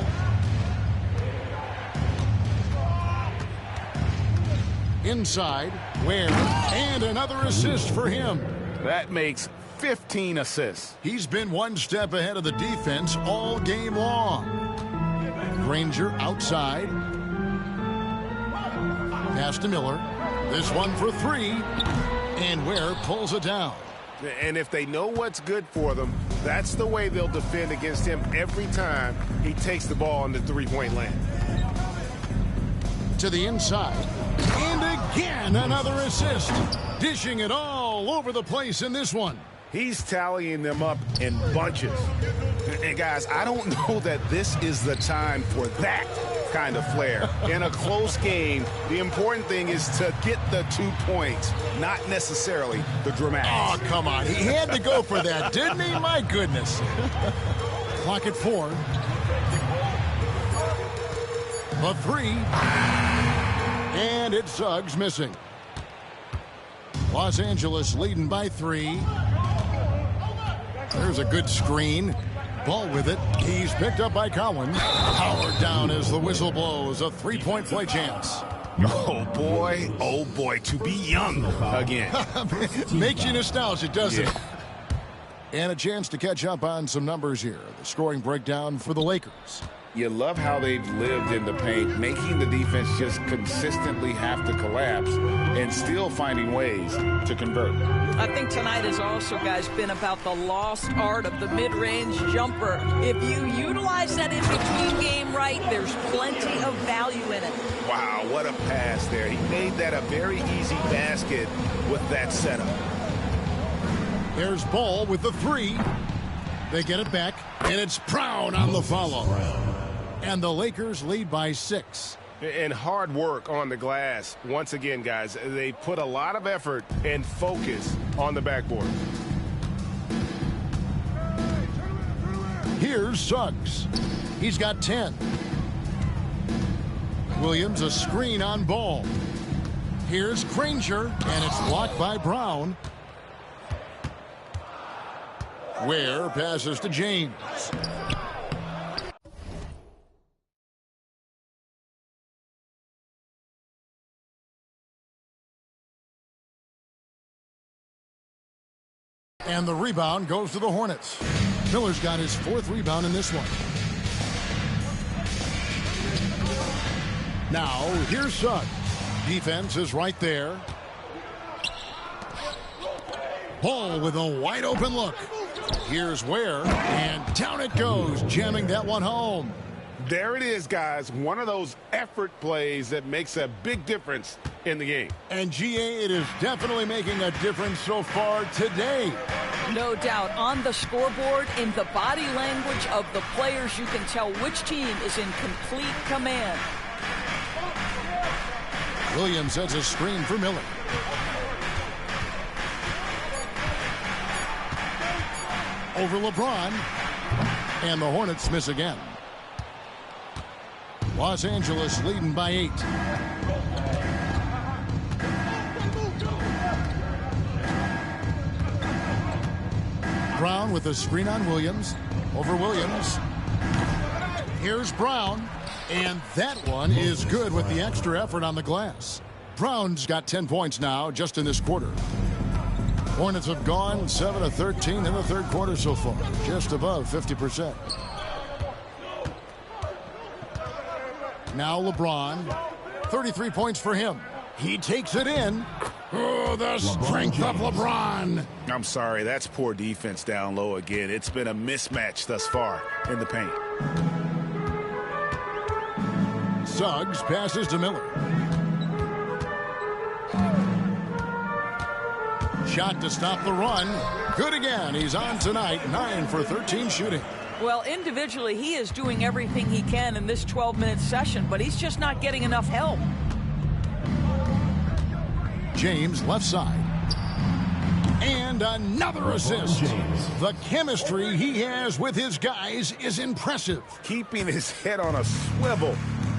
Inside, Ware, and another assist for him. That makes 15 assists. He's been one step ahead of the defense all game long. Granger outside. Pass to Miller. This one for three. And Ware pulls it down. And if they know what's good for them, that's the way they'll defend against him every time he takes the ball in the three-point land. To the inside. And again, another assist. Dishing it all over the place in this one. He's tallying them up in bunches. And guys, I don't know that this is the time for that kind of flair. In a close game, the important thing is to get the 2 points, not necessarily the dramatics. Oh, come on. He had to go for that, didn't he? My goodness. Clock at 4. A three. And it's Suggs missing. Los Angeles leading by 3. There's a good screen. Ball with it. He's picked up by Collins. Powered down as the whistle blows. A three-point play chance. Oh, boy, to be young again. Makes you nostalgic, doesn't it? Yeah. And a chance to catch up on some numbers here. The scoring breakdown for the Lakers. You love how they've lived in the paint, making the defense just consistently have to collapse and still finding ways to convert. I think tonight has also, guys, been about the lost art of the mid-range jumper. If you utilize that in-between game right, there's plenty of value in it. Wow, what a pass there. He made that a very easy basket with that setup. There's Ball with the three. They get it back, and it's Brown on the follow. And the Lakers lead by 6. And hard work on the glass. Once again, guys, they put a lot of effort and focus on the backboard. Here's Suggs. He's got 10. Williams a screen on Ball. Here's Granger, and it's blocked by Brown. Ware passes to James. And the rebound goes to the Hornets. Miller's got his 4th rebound in this one. Now, here's Suggs. Defense is right there. Ball with a wide open look. Here's Ware, and down it goes, jamming that one home. There it is, guys. One of those effort plays that makes a big difference in the game. And, GA, it is definitely making a difference so far today. No doubt. On the scoreboard, in the body language of the players, you can tell which team is in complete command. Williams sets a screen for Miller. Over LeBron. And the Hornets miss again. Los Angeles leading by 8. Brown with a screen on Williams. Over Williams. Here's Brown. And that one is good with the extra effort on the glass. Brown's got 10 points now just in this quarter. Hornets have gone 7 of 13 in the third quarter so far. Just above 50%. Now LeBron. 33 points for him. He takes it in. Oh, the strength of LeBron. I'm sorry, that's poor defense down low again. It's been a mismatch thus far in the paint. Suggs passes to Miller. Shot to stop the run. Good again. He's on tonight. 9 for 13 shooting. Well, individually, he is doing everything he can in this 12-minute session, but he's just not getting enough help. James left side. And another assist. The chemistry he has with his guys is impressive. Keeping his head on a swivel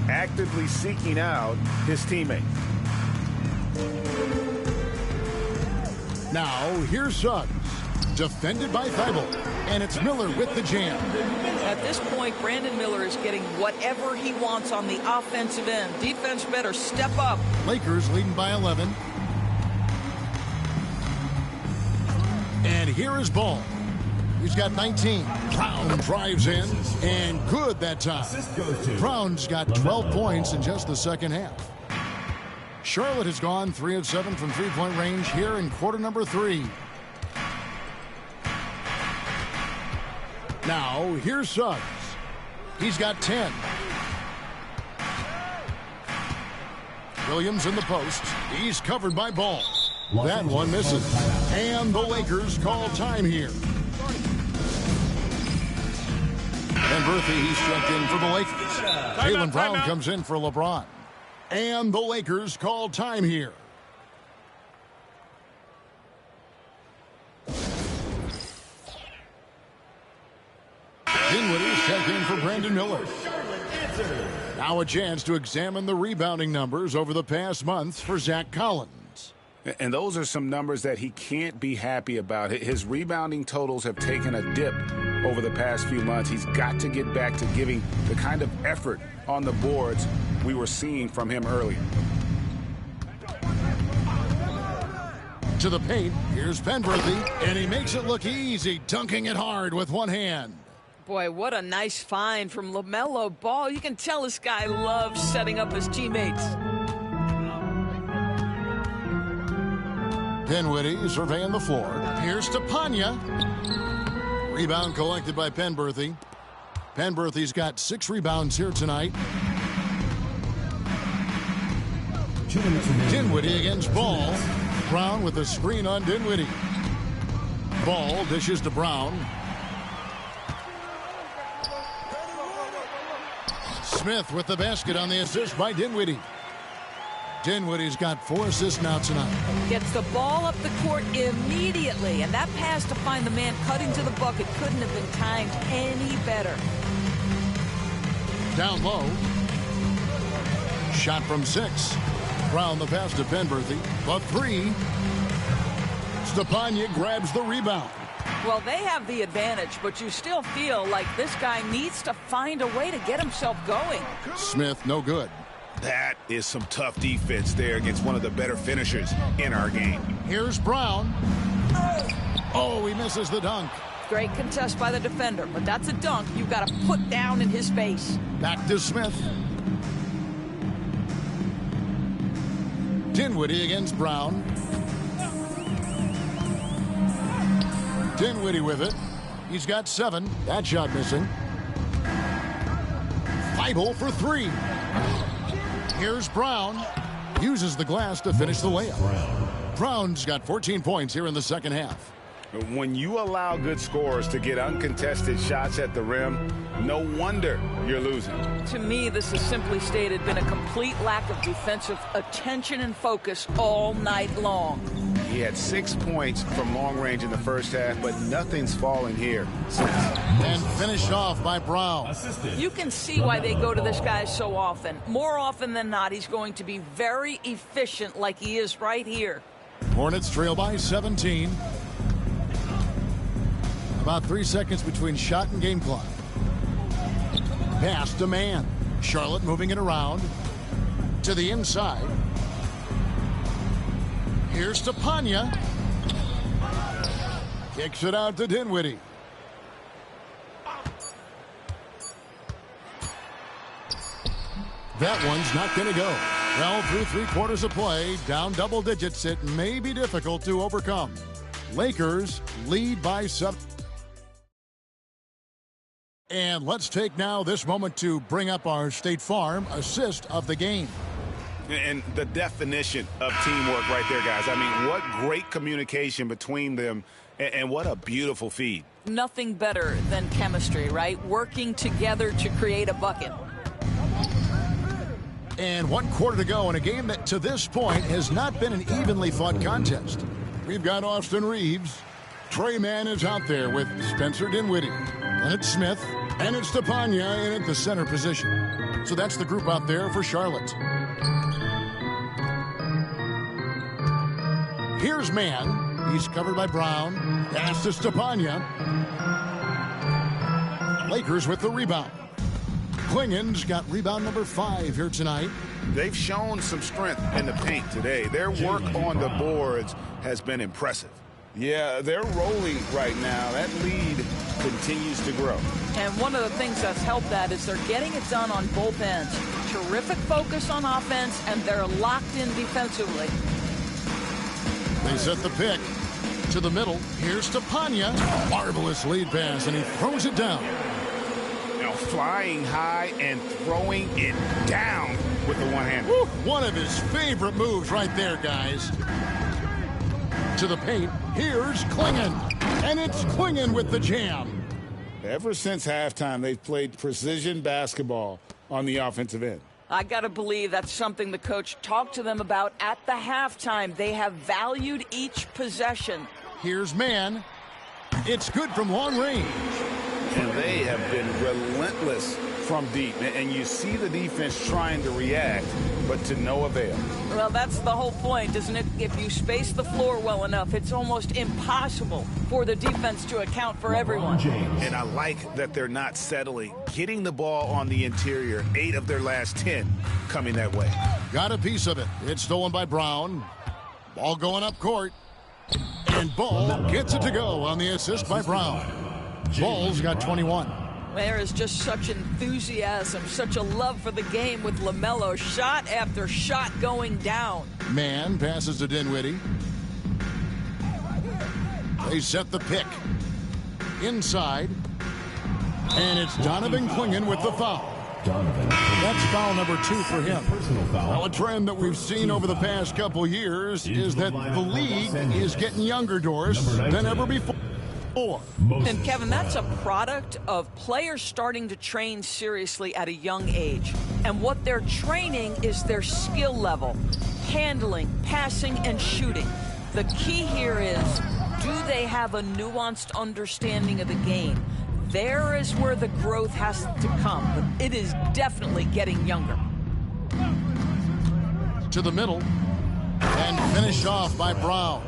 actively seeking out his teammates. Now, here's Suggs. Defended by Thibault. And it's Miller with the jam. At this point, Brandon Miller is getting whatever he wants on the offensive end. Defense better step up. Lakers leading by 11. And here is Ball. He's got 19. Brown drives in, and good that time. Brown's got 12 points in just the second half. Charlotte has gone 3 of 7 from three-point range here in quarter number 3. Now, here's Suggs. He's got 10. Williams in the post. He's covered by Ball. That one misses. And the Lakers call time here. And Berthie, he's checked in for the Lakers. Jaylen Brown comes in for LeBron. And the Lakers call time here. Dinwiddie's checked in for Brandon Miller. Now a chance to examine the rebounding numbers over the past months for Zach Collins. And those are some numbers that he can't be happy about. His rebounding totals have taken a dip over the past few months. He's got to get back to giving the kind of effort on the boards we were seeing from him earlier. To the paint, here's Penberthy, and he makes it look easy, dunking it hard with one hand. Boy, what a nice find from LaMelo Ball. You can tell this guy loves setting up his teammates. Dinwiddie surveying the floor. Here's to Panya. Rebound collected by Penberthy. Penberthy's got 6 rebounds here tonight. Dinwiddie against Ball. Brown with a screen on Dinwiddie. Ball dishes to Brown. Smith with the basket on the assist by Dinwiddie. Dinwiddie's got 4 assists now tonight. Gets the ball up the court immediately, and that pass to find the man cutting to the bucket couldn't have been timed any better. Down low. Shot from 6. Brown the pass to Penberthy. The 3. Stepanya grabs the rebound. Well, they have the advantage, but you still feel like this guy needs to find a way to get himself going. Smith, no good. That is some tough defense there against one of the better finishers in our game. Here's Brown. Oh, he misses the dunk. Great contest by the defender, but that's a dunk you've got to put down in his face. Back to Smith. Dinwiddie against Brown. Dinwiddie with it. He's got 7. That shot missing. Thibault for 3. Here's Brown. Uses the glass to finish the layup. Brown's got 14 points here in the second half. When you allow good scorers to get uncontested shots at the rim, no wonder you're losing. To me, this has simply stated been a complete lack of defensive attention and focus all night long. He had 6 points from long range in the first half, but nothing's falling here. And finished off by Brown. You can see why they go to this guy so often. More often than not, he's going to be very efficient like he is right here. Hornets trail by 17. About 3 seconds between shot and game clock. Pass to man. Charlotte moving it around to the inside. Here's to Panya. Kicks it out to Dinwiddie. That one's not going to go. Well, through 3 quarters of play, down double digits, it may be difficult to overcome. Lakers lead by 7. And let's take now this moment to bring up our State Farm assist of the game. And the definition of teamwork right there, guys. I mean, what great communication between them, and what a beautiful feed. Nothing better than chemistry, right? Working together to create a bucket. And 1 quarter to go in a game that to this point has not been an evenly fought contest. We've got Austin Reeves. Trey Mann is out there with Spencer Dinwiddie. Bennett Smith. And it's Stepanya in at the center position. So that's the group out there for Charlotte. Here's Mann. He's covered by Brown. Pass to Stepanya. Lakers with the rebound. Klingen's got rebound number 5 here tonight. They've shown some strength in the paint today. Their work on the boards has been impressive. Yeah, they're rolling right now. That lead continues to grow. And one of the things that's helped that is they're getting it done on both ends. Terrific focus on offense, and they're locked in defensively. They set the pick to the middle. Here's Stepanya. Marvelous lead pass, and he throws it down. Flying high and throwing it down with the one-hander. One of his favorite moves right there, guys. To the paint. Here's Klingen. And it's Klingen with the jam. Ever since halftime, they've played precision basketball on the offensive end. I got to believe that's something the coach talked to them about at the halftime. They have valued each possession. Here's Mann. It's good from long range. And they have been relentless from deep. And you see the defense trying to react, but to no avail. Well, that's the whole point, isn't it? If you space the floor well enough, it's almost impossible for the defense to account for everyone. And I like that they're not settling. Getting the ball on the interior, 8 of their last 10 coming that way. Got a piece of it. It's stolen by Brown. Ball going up court. And Ball gets it to go on the assist by Brown. Ball's got 21. There is just such enthusiasm, such a love for the game with LaMelo. Shot after shot going down. Mann passes to Dinwiddie. They set the pick. Inside. And it's Donovan Klingen with the foul. That's foul number 2 for him. Now, a trend that we've seen over the past couple years is that the league is getting younger, Doris, than ever before. And Kevin, that's a product of players starting to train seriously at a young age. And what they're training is their skill level, handling, passing, and shooting. The key here is, do they have a nuanced understanding of the game? There is where the growth has to come, but it is definitely getting younger. To the middle, and finished off by Brown.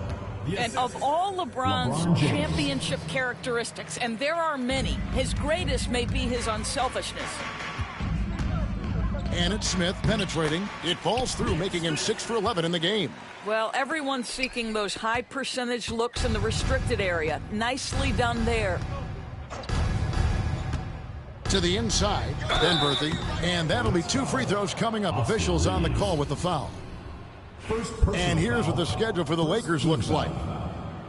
And of all LeBron's championship characteristics, and there are many, his greatest may be his unselfishness. And it's Smith penetrating. It falls through, making him 6 for 11 in the game. Well, everyone's seeking those high percentage looks in the restricted area. Nicely done there. To the inside, Ben Berthe, and that'll be 2 free throws coming up. Officials on the call with the foul. And here's what the schedule for the Lakers looks like.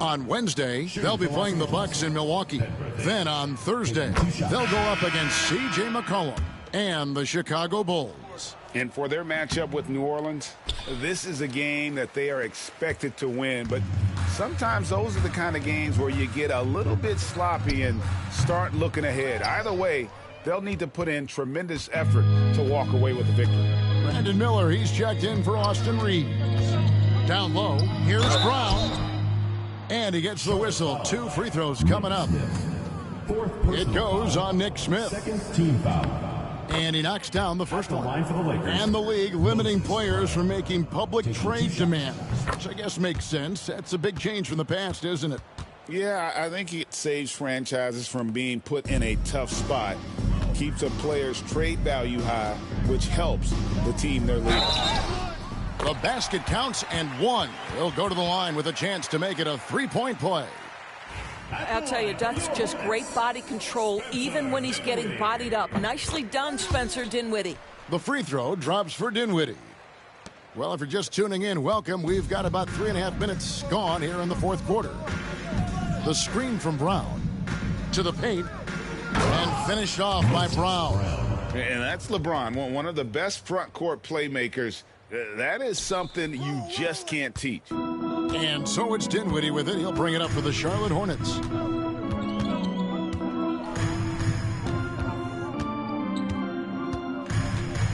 On Wednesday, they'll be playing the Bucks in Milwaukee. Then on Thursday, they'll go up against C.J. McCollum and the Chicago Bulls. And for their matchup with New Orleans, this is a game that they are expected to win. But sometimes those are the kind of games where you get a little bit sloppy and start looking ahead. Either way, they'll need to put in tremendous effort to walk away with the victory. Brandon Miller, he's checked in for Austin Reeves. Down low, here's Brown. And he gets the whistle. 2 free throws coming up. It goes on Nick Smith. And he knocks down the first one. And the league limiting players from making public trade demands, which I guess makes sense. That's a big change from the past, isn't it? Yeah, I think it saves franchises from being put in a tough spot. Keeps a player's trade value high, which helps the team they're leading. The basket counts and 1. He'll go to the line with a chance to make it a 3-point play. I'll tell you, that's just great body control, even when he's getting bodied up. Nicely done, Spencer Dinwiddie. The free throw drops for Dinwiddie. Well, if you're just tuning in, welcome. We've got about 3.5 minutes gone here in the 4th quarter. The screen from Brown to the paint and finished off by Brown. And that's LeBron, one of the best front court playmakers. That is something you just can't teach. And so it's Dinwiddie with it. He'll bring it up for the Charlotte Hornets.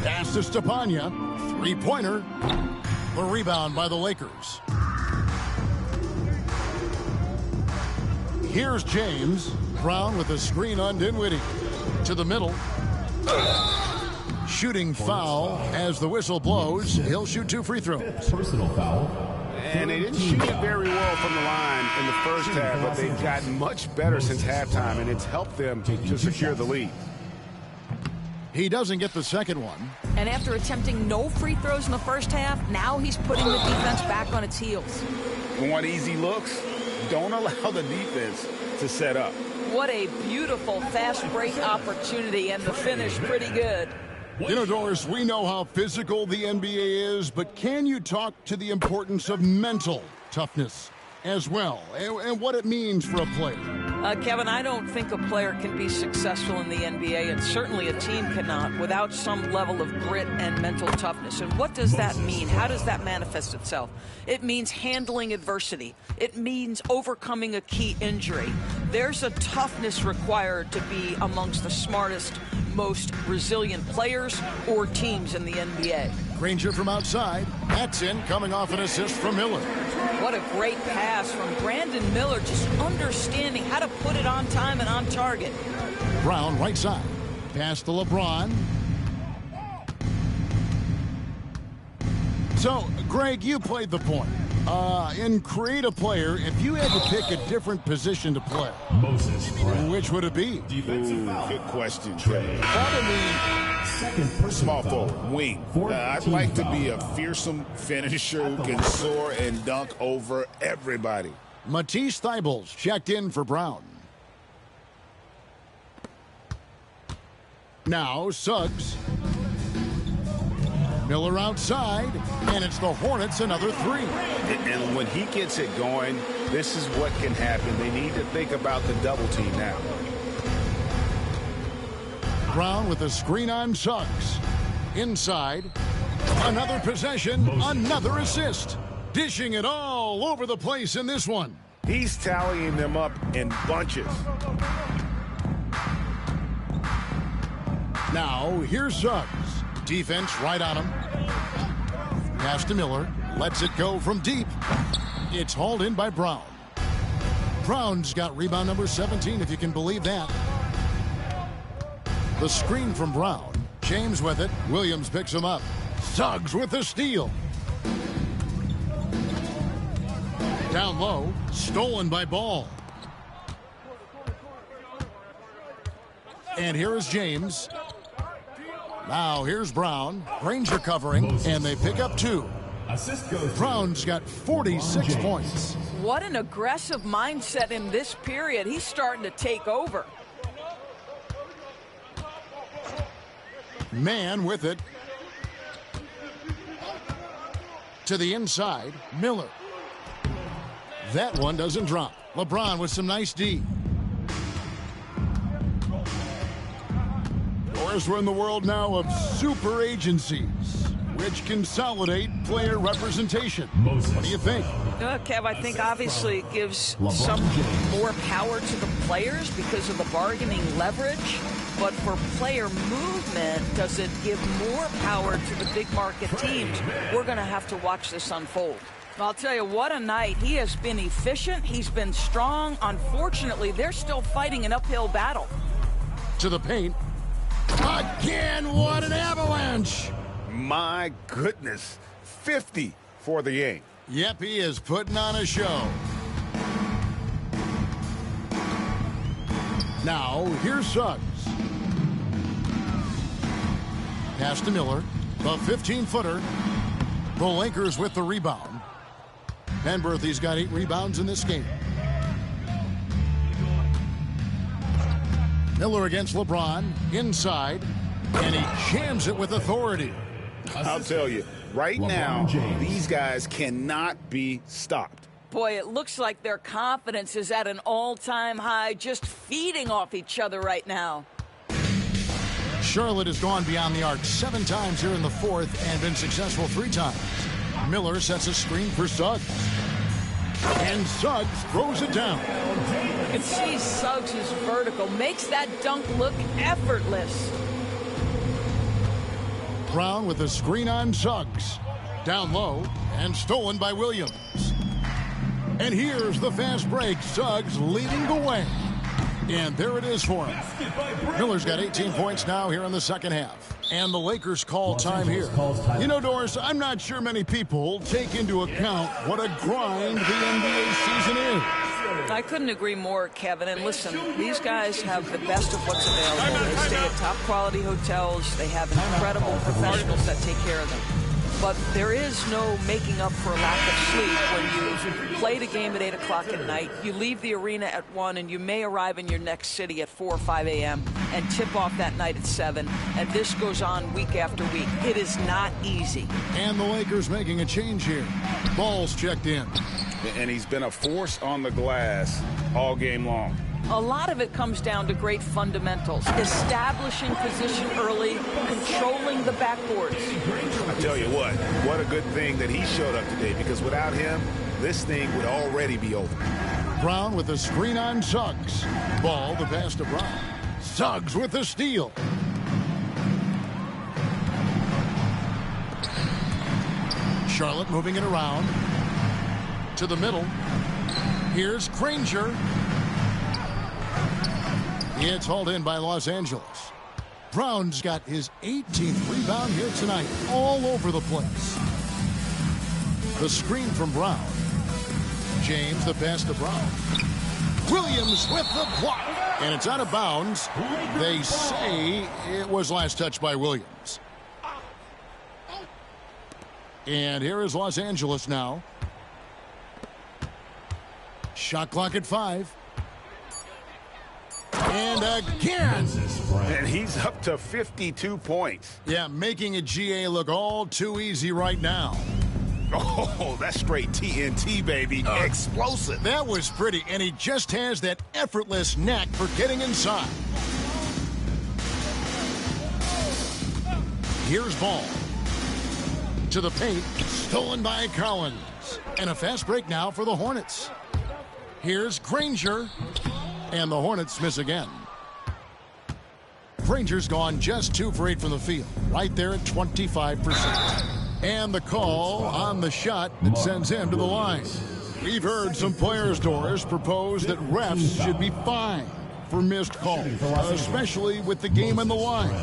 Pass to Stepanya. 3-pointer. The rebound by the Lakers. Here's James. Brown with the screen on Dinwiddie. To the middle. Shooting foul as the whistle blows. He'll shoot 2 free throws. Personal foul. And they didn't shoot it very well from the line in the first half, but they've gotten much better since halftime, and it's helped them to secure the lead. He doesn't get the second one. And after attempting no free throws in the first half, now he's putting the defense back on its heels. Want easy looks? Don't allow the defense to set up. What a beautiful fast break opportunity, and the finish pretty good. You know, Doris, we know how physical the NBA is, but can you talk to the importance of mental toughness as well, and what it means for a player? Kevin, I don't think a player can be successful in the NBA, and certainly a team cannot, without some level of grit and mental toughness. And what does that mean? How does that manifest itself? It means handling adversity. It means overcoming a key injury. There's a toughness required to be amongst the smartest, most resilient players or teams in the NBA. Granger from outside. That's in, coming off an assist from Miller. What a great pass from Brandon Miller, just understanding how to put it on time and on target. Brown, right side. Pass to LeBron. So, Greg, you played the point. In Create a Player, if you had to pick a different position to play, which would it be? Good question, Trey. Probably small forward, wing. I'd like to be a fearsome finisher who can soar and dunk over everybody. Matisse Thybulle's checked in for Brown. Now Suggs. Miller outside, and it's the Hornets another 3. And when he gets it going, this is what can happen. They need to think about the double team now. Brown with a screen on Suggs. Inside, another possession, another assist. Dishing it all over the place in this one. He's tallying them up in bunches. Now, here's Suggs. Defense right on him. Pass to Miller. Lets it go from deep. It's hauled in by Brown. Brown's got rebound number 17, if you can believe that. The screen from Brown. James with it. Williams picks him up. Suggs with the steal. Down low. Stolen by Ball. And here is James. Now here's Brown. Granger covering, and they pick up 2. Brown's got 46 points. What an aggressive mindset in this period. He's starting to take over. Man with it. To the inside, Miller. That one doesn't drop. LeBron with some nice D. We're in the world now of super agencies, which consolidate player representation. What do you think? Kev, I think obviously it gives some more power to the players because of the bargaining leverage. But for player movement, does it give more power to the big market teams? We're going to have to watch this unfold. I'll tell you, what a night. He has been efficient. He's been strong. Unfortunately, they're still fighting an uphill battle. To the paint. Again, what an avalanche. My goodness. 50 for the game. Yep, he is putting on a show. Now, here's Suggs. Pass to Miller. The 15-footer. The Lakers with the rebound. Penberthy's got 8 rebounds in this game. Miller against LeBron, inside, and he jams it with authority. I'll tell you, right now, these guys cannot be stopped. Boy, it looks like their confidence is at an all-time high, just feeding off each other right now. Charlotte has gone beyond the arc 7 times here in the 4th and been successful 3 times. Miller sets a screen for Suggs. And Suggs throws it down. You can see Suggs is vertical, makes that dunk look effortless. Brown with a screen on Suggs. Down low and stolen by Williams. And here's the fast break. Suggs leading the way. And there it is for him. Miller's got 18 points now here in the second half. And the Lakers call time here. You know, Doris, I'm not sure many people take into account what a grind the NBA season is. I couldn't agree more, Kevin. And listen, these guys have the best of what's available. They stay at top quality hotels. They have incredible professionals that take care of them. But there is no making up for a lack of sleep when you played a game at 8 o'clock at night, you leave the arena at 1, and you may arrive in your next city at 4 or 5 a.m. and tip off that night at 7. And this goes on week after week. It is not easy. And the Lakers making a change here. Ball's checked in. And he's been a force on the glass all game long. A lot of it comes down to great fundamentals, establishing position early, controlling the backboards. I tell you what a good thing that he showed up today, because without him, this thing would already be over. Brown with the screen on Suggs. Ball, the pass to Brown. Suggs with the steal. Charlotte moving it around to the middle. Here's Granger. It's hauled in by Los Angeles. Brown's got his 18th rebound here tonight, all over the place. The screen from Brown. James, the pass to Brown. Williams with the block. And it's out of bounds. They say it was last touched by Williams. And here is Los Angeles now. Shot clock at 5. And again. And he's up to 52 points. Yeah, making a GA look all too easy right now. Oh, that's straight TNT, baby. Explosive. That was pretty, and he just has that effortless knack for getting inside. Here's Ball. To the paint, stolen by Collins. And a fast break now for the Hornets. Here's Granger. And the Hornets miss again. Granger's gone just 2 for 8 from the field. Right there at 25%. And the call on the shot that sends him to the line. We've heard some players, Doris, propose that refs should be fined for missed calls, especially with the game on the line.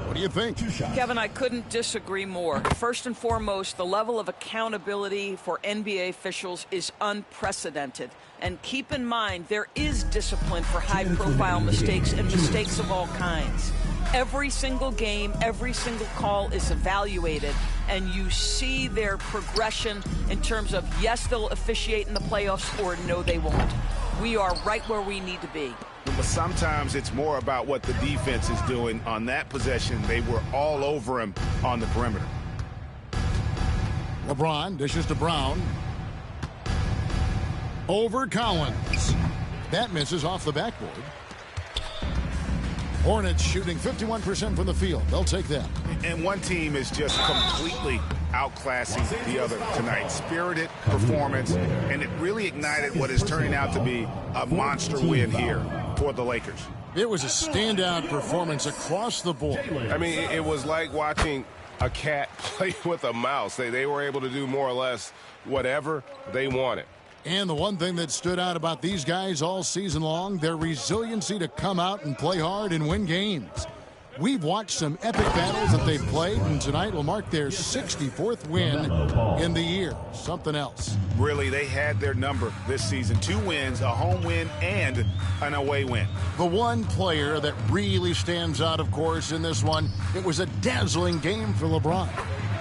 What do you think? Kevin, I couldn't disagree more. First and foremost, the level of accountability for NBA officials is unprecedented. And keep in mind, there is discipline for high-profile mistakes and mistakes of all kinds. Every single game, every single call is evaluated, and you see their progression in terms of, yes, they'll officiate in the playoffs, or no, they won't. We are right where we need to be. But sometimes it's more about what the defense is doing. On that possession, they were all over him on the perimeter. LeBron dishes to Brown. Over Collins. That misses off the backboard. Hornets shooting 51% from the field. They'll take that. And one team is just completely outclassing the other tonight. Spirited performance, and it really ignited what is turning out to be a monster win here for the Lakers. It was a standout performance across the board. I mean, it was like watching a cat play with a mouse. They were able to do more or less whatever they wanted. And the one thing that stood out about these guys all season long, their resiliency to come out and play hard and win games. We've watched some epic battles that they've played, and tonight will mark their 64th win in the year. Something else. Really, they had their number this season. 2 wins, a home win, and an away win. The one player that really stands out, of course, in this one, it was a dazzling game for LeBron.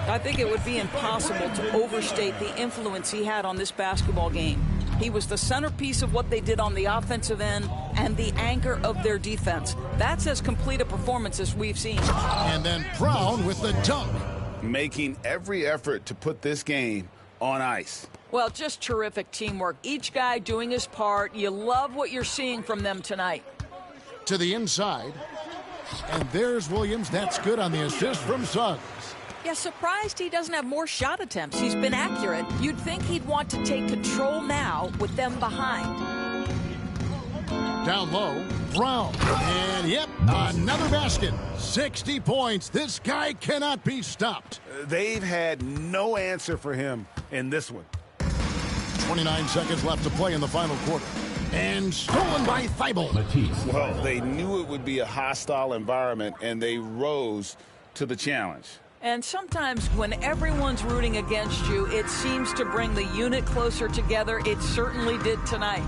I think it would be impossible to overstate the influence he had on this basketball game. He was the centerpiece of what they did on the offensive end and the anchor of their defense. That's as complete a performance as we've seen. And then Brown with the dunk. Making every effort to put this game on ice. Well, just terrific teamwork. Each guy doing his part. You love what you're seeing from them tonight. To the inside. And there's Williams. That's good on the assist from Suggs. Yeah, surprised he doesn't have more shot attempts. He's been accurate. You'd think he'd want to take control now with them behind. Down low, Brown. And, yep, another basket. 60 points. This guy cannot be stopped. They've had no answer for him in this one. 29 seconds left to play in the final quarter. And stolen by Thibault. Well, they knew it would be a hostile environment, and they rose to the challenge. And sometimes when everyone's rooting against you, it seems to bring the unit closer together. It certainly did tonight.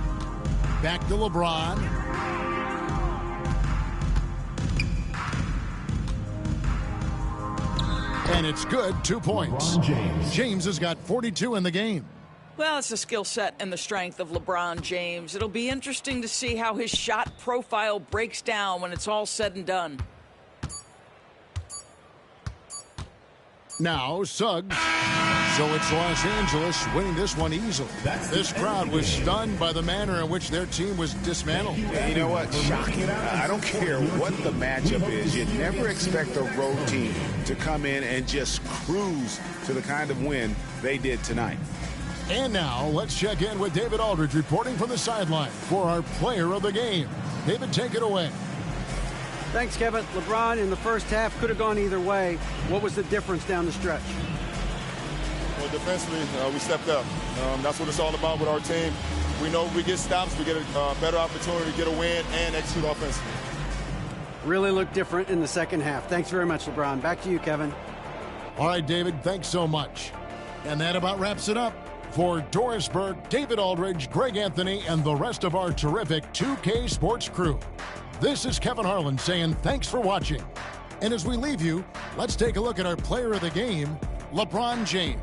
Back to LeBron. And it's good, 2 points. James has got 42 in the game. Well, it's the skill set and the strength of LeBron James. It'll be interesting to see how his shot profile breaks down when it's all said and done. Now, Suggs. So it's Los Angeles winning this one easily. This crowd was stunned by the manner in which their team was dismantled. You know what? Shocking. I don't care what the matchup is. You never expect a road team to come in and just cruise to the kind of win they did tonight. And now, let's check in with David Aldridge reporting from the sideline for our player of the game. David, take it away. Thanks, Kevin. LeBron in the first half could have gone either way. What was the difference down the stretch? Well, defensively, we stepped up. That's what it's all about with our team. We know we get stops, we get a better opportunity to get a win and execute offensively. Really looked different in the second half. Thanks very much, LeBron. Back to you, Kevin. All right, David, thanks so much. And that about wraps it up. For Doris Burke, David Aldridge, Greg Anthony, and the rest of our terrific 2K Sports crew, this is Kevin Harlan saying thanks for watching. And as we leave you, let's take a look at our player of the game, LeBron James.